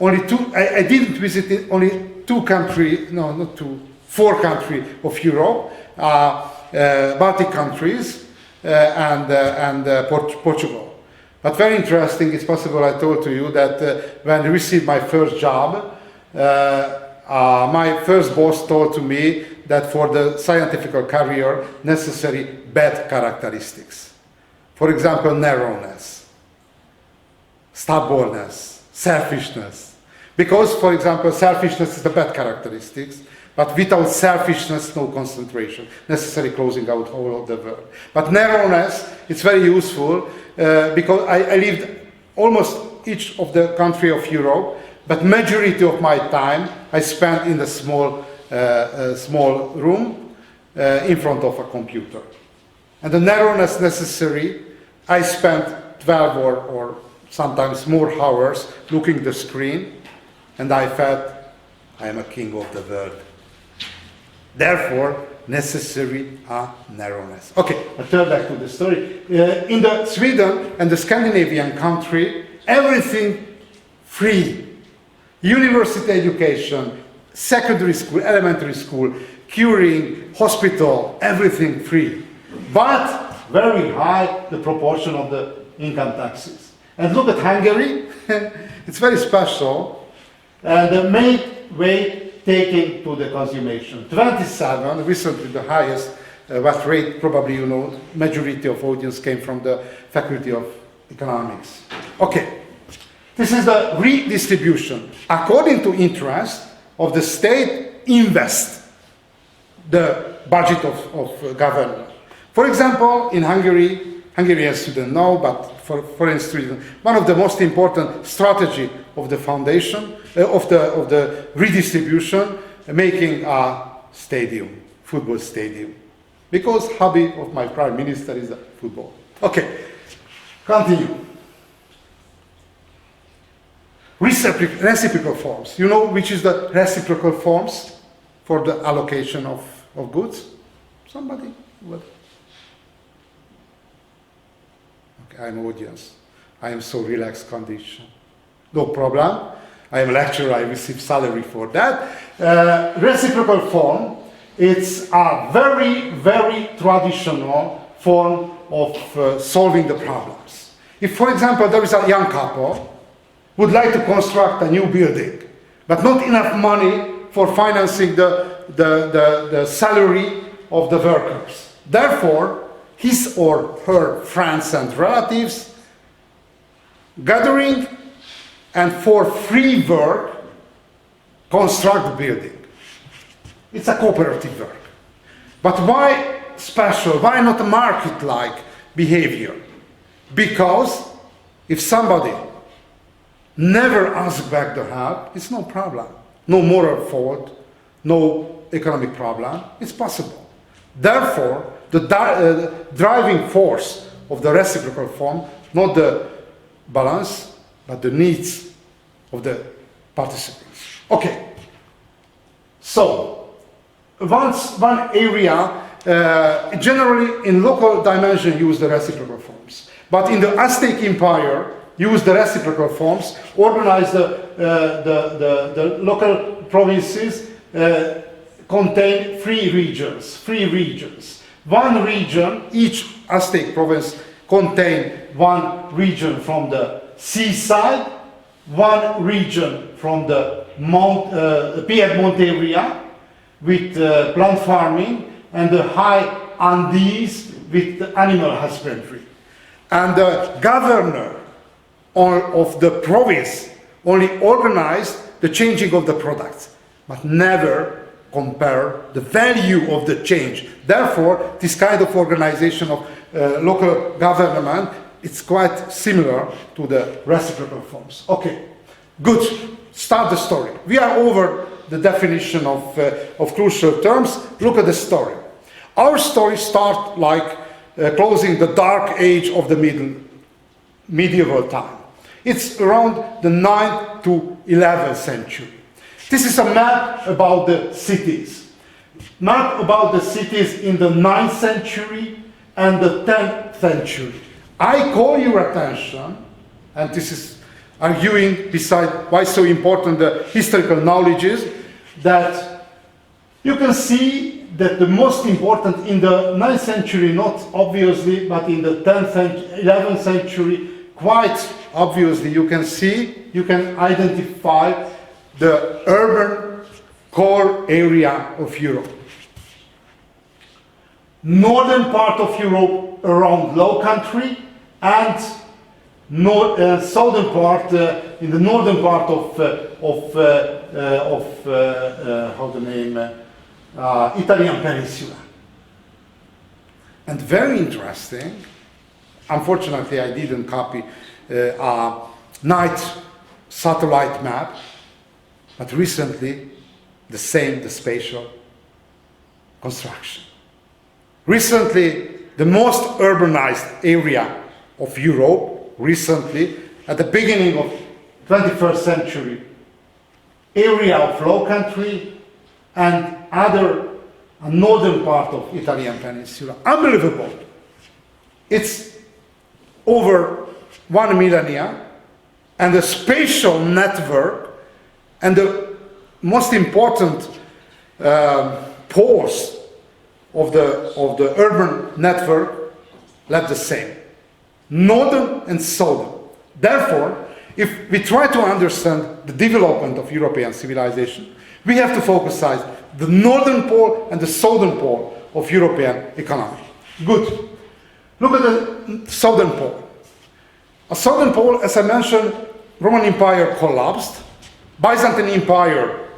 only two. I didn't visit only two countries. No, not two. 4 countries of Europe, Baltic countries, and Portugal. But very interesting. It's possible I told to you that when I received my first job, my first boss told to me that for the scientific career necessary bad characteristics. For example, narrowness, stubbornness, selfishness. Because, for example, selfishness is the bad characteristics, but without selfishness, no concentration, necessary closing out whole of the world. But narrowness, it's very useful because I lived almost each of the country of Europe, but majority of my time I spent in the small room in front of a computer. And the narrowness necessary, I spent 12 or sometimes more hours looking at the screen, and I felt I am a king of the world. Therefore, necessary narrowness. Okay, I turn back to the story. In the Sweden and the Scandinavian country, everything free. University education, secondary school, elementary school, curing, hospital, everything free. But very high the proportion of the income taxes. And look at Hungary. It's very special. The main way taking to the consummation. 27, recently the highest VAT rate, probably you know, majority of audience came from the Faculty of Economics. Okay, this is the redistribution. According to interest of the state, invest the budget of government. For example, in Hungary, Hungarians shouldn't know, but for foreign students, one of the most important strategy of the foundation, of the redistribution, making a stadium, football stadium. Because hobby of my prime minister is football. Okay, continue. Reciprocal forms. You know which is the reciprocal forms for the allocation of goods? Somebody? What? Okay, I'm audience. I am so relaxed condition. No problem. I am a lecturer, I receive salary for that. Reciprocal form, it's a very, very traditional form of solving the problems. If, for example, there is a young couple who would like to construct a new building, but not enough money for financing the salary of the workers. Therefore, his or her friends and relatives gathering and for free work, construct the building. It's a cooperative work. But why special? Why not a market-like behavior? Because if somebody never asks back the help, it's no problem. No moral fault, no economic problem. It's possible. Therefore, the driving force of the reciprocal form, not the balance, but the needs of the participants. Okay. So, one area, generally in local dimension use the reciprocal forms. But in the Aztec Empire, use the reciprocal forms, organize the local provinces, contain three regions. One region, each Aztec province contain one region from the seaside, one region from the Piedmont area with plant farming, and the high Andes with animal husbandry. And the governor of the province only organized the changing of the products, but never compare the value of the change. Therefore, this kind of organization of local government, it's quite similar to the reciprocal forms. Okay, good. Start the story. We are over the definition of crucial terms. Look at the story. Our story starts like closing the dark age of the medieval time. It's around the 9th to 11th century. This is a map about the cities. Map about the cities in the 9th century and the 10th century. I call your attention, and this is arguing beside why so important the historical knowledge is, that you can see that the most important in the 9th century, not obviously, but in the 10th and 11th century, quite obviously you can identify the urban core area of Europe. Northern part of Europe around Low Country, and southern part, in the northern part of Italian Peninsula. And very interesting, unfortunately I didn't copy a night satellite map, but recently the spatial construction. Recently, the most urbanized area of Europe, recently, at the beginning of 21st century, area of Low Country and northern part of Italian Peninsula. Unbelievable. It's over 1 millennia, and the spatial network and the most important pores of the urban network left the same, northern and southern. Therefore, if we try to understand the development of European civilization, we have to focus on the northern pole and the southern pole of European economy. Good. Look at the southern pole. A southern pole, as I mentioned, Roman Empire collapsed. Byzantine Empire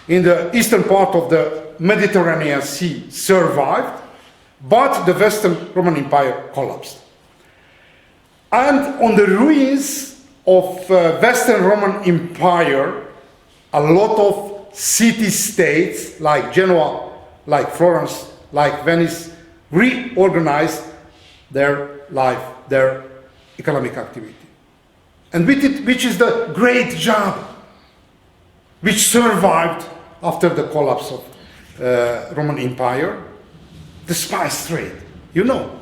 in the eastern part of the Mediterranean Sea survived, but the Western Roman Empire collapsed. And on the ruins of Western Roman Empire, a lot of city-states like Genoa, like Florence, like Venice, reorganized their life, their economic activity. And which is the great job which survived after the collapse of Roman Empire? The spice trade,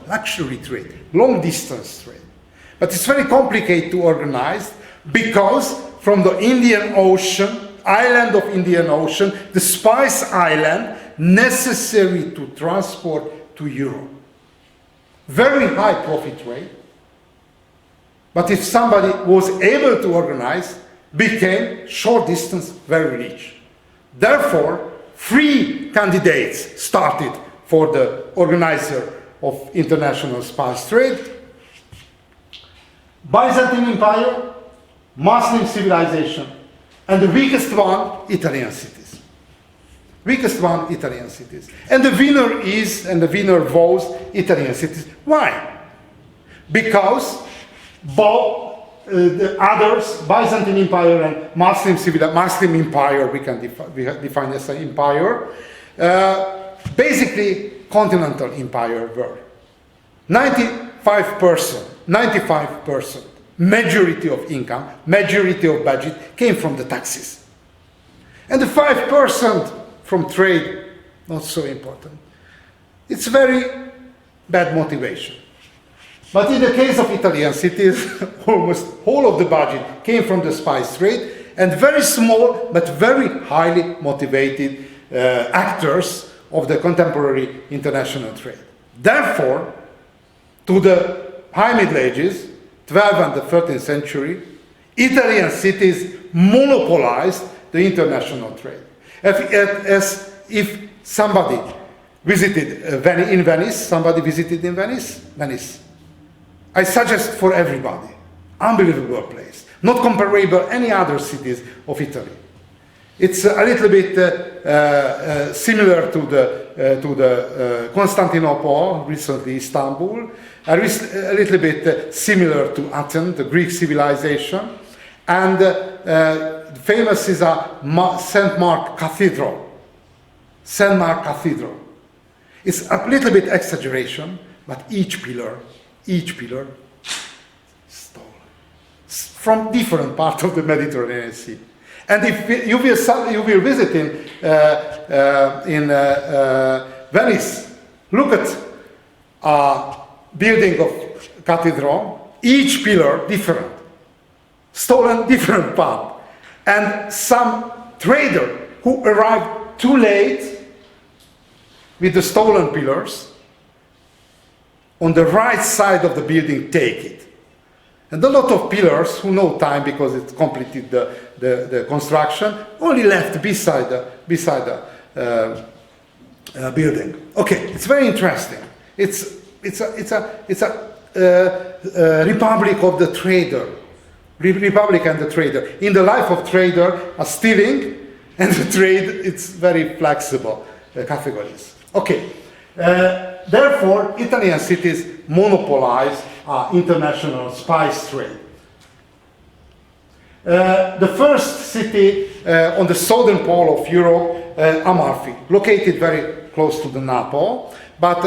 luxury trade, long distance trade. But it's very complicated to organize because from the Indian Ocean, island of Indian Ocean, the spice island, necessary to transport to Europe. Very high profit rate. But if somebody was able to organize, became short distance very rich. Therefore, 3 candidates started for the organizer of international spice trade: Byzantine Empire, Muslim civilization, and the weakest one, Italian cities. Weakest one, Italian cities. And the winner is, and the winner was, Italian cities. Why? Because both the others, Byzantine Empire and Muslim Empire, we can define as an empire, basically continental empire were. 95%, majority of income, majority of budget came from the taxes. And the 5% from trade, not so important. It's very bad motivation. But in the case of Italian cities, almost all of the budget came from the spice trade, and very small but very highly motivated actors of the contemporary international trade. Therefore, to the High Middle Ages, 12th and the 13th century, Italian cities monopolized the international trade. As if somebody visited in Venice, Venice. I suggest for everybody, unbelievable place, not comparable any other cities of Italy. It's a little bit similar to the Constantinople, recently Istanbul, a little bit similar to Athens, the Greek civilization, and famous is a St. Mark Cathedral. St. Mark Cathedral. It's a little bit exaggeration, but each pillar stolen from different parts of the Mediterranean Sea. And if you will visit in Venice, look at a building of cathedral, each pillar different, stolen different part, and some trader who arrived too late with the stolen pillars on the right side of the building take it. And a lot of pillars who no time because it completed the construction only left beside the building. Okay, it's very interesting. It's a republic of the trader, republic and the trader. In the life of trader, a stealing and the trade, it's very flexible categories. Okay, therefore, Italian cities monopolize international spice trade. The first city on the southern pole of Europe, Amalfi, located very close to the Naples, but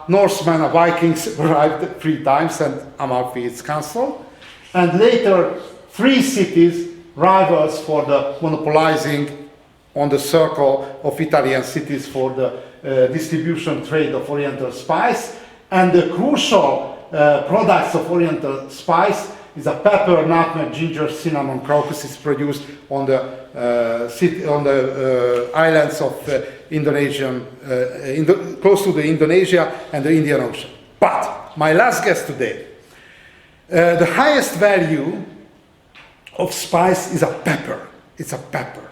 Norsemen, Vikings arrived 3 times and Amalfi is cancelled. And later, 3 cities, rivals for the monopolizing on the circle of Italian cities for the distribution trade of Oriental spice, and the crucial products of Oriental spice is a pepper, nutmeg, ginger, cinnamon, crocus is produced on the islands of close to the Indonesia and the Indian Ocean. But my last guess today, the highest value of spice is a pepper. It's a pepper.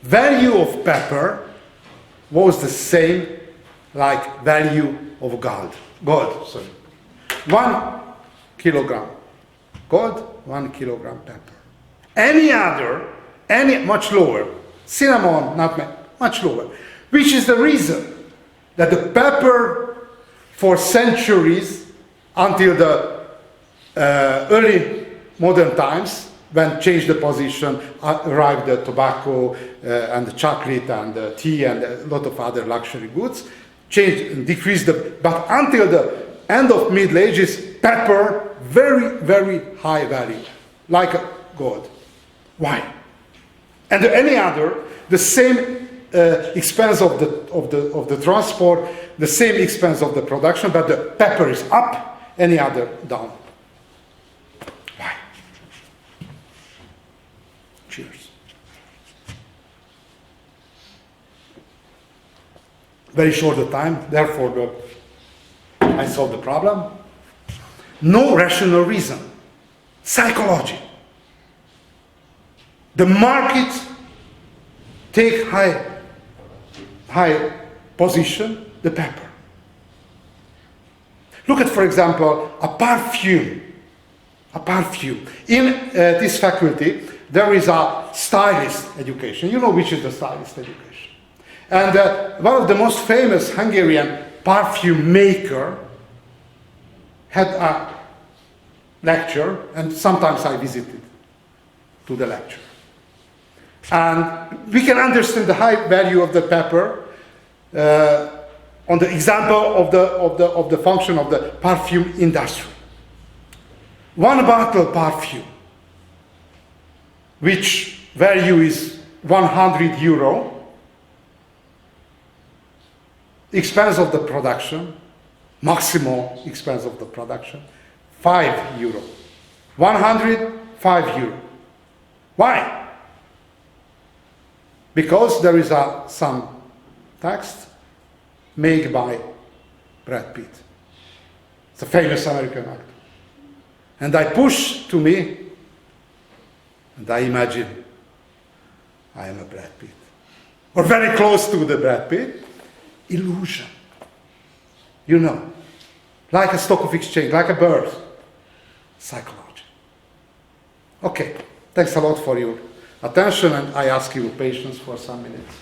Value of pepper was the same like value of gold. 1 kilogram gold, 1 kilogram pepper. Any much lower. Cinnamon, nutmeg, much lower. Which is the reason that the pepper for centuries until the early modern times, when changed the position, arrived the tobacco and the chocolate and the tea and a lot of other luxury goods, changed and decreased but until the end of Middle Ages, pepper, very, very high value, like gold. Why? And any other, the same expense of the transport, the same expense of the production, but the pepper is up, any other down. Why? Cheers. Very short the time, therefore I solved the problem. No rational reason. Psychology. The market take high position, the pepper. Look at, for example, a perfume. In this faculty, there is a stylist education. You know which is the stylist education. And one of the most famous Hungarian perfume maker had a lecture, and sometimes I visited to the lecture. And we can understand the high value of the pepper on the example of the function of the perfume industry. 1 bottle perfume, which value is 100 euro, expense of the production, maximal expense of the production, 5 euro. 100, 5 euro. Why? Because there is some text made by Brad Pitt. It's a famous American actor. And I push to me, and I imagine I am a Brad Pitt. Or very close to the Brad Pitt. Illusion. You know, like a stock of exchange, like a birth. Psychology. Okay, thanks a lot for your attention, and I ask you patience for some minutes.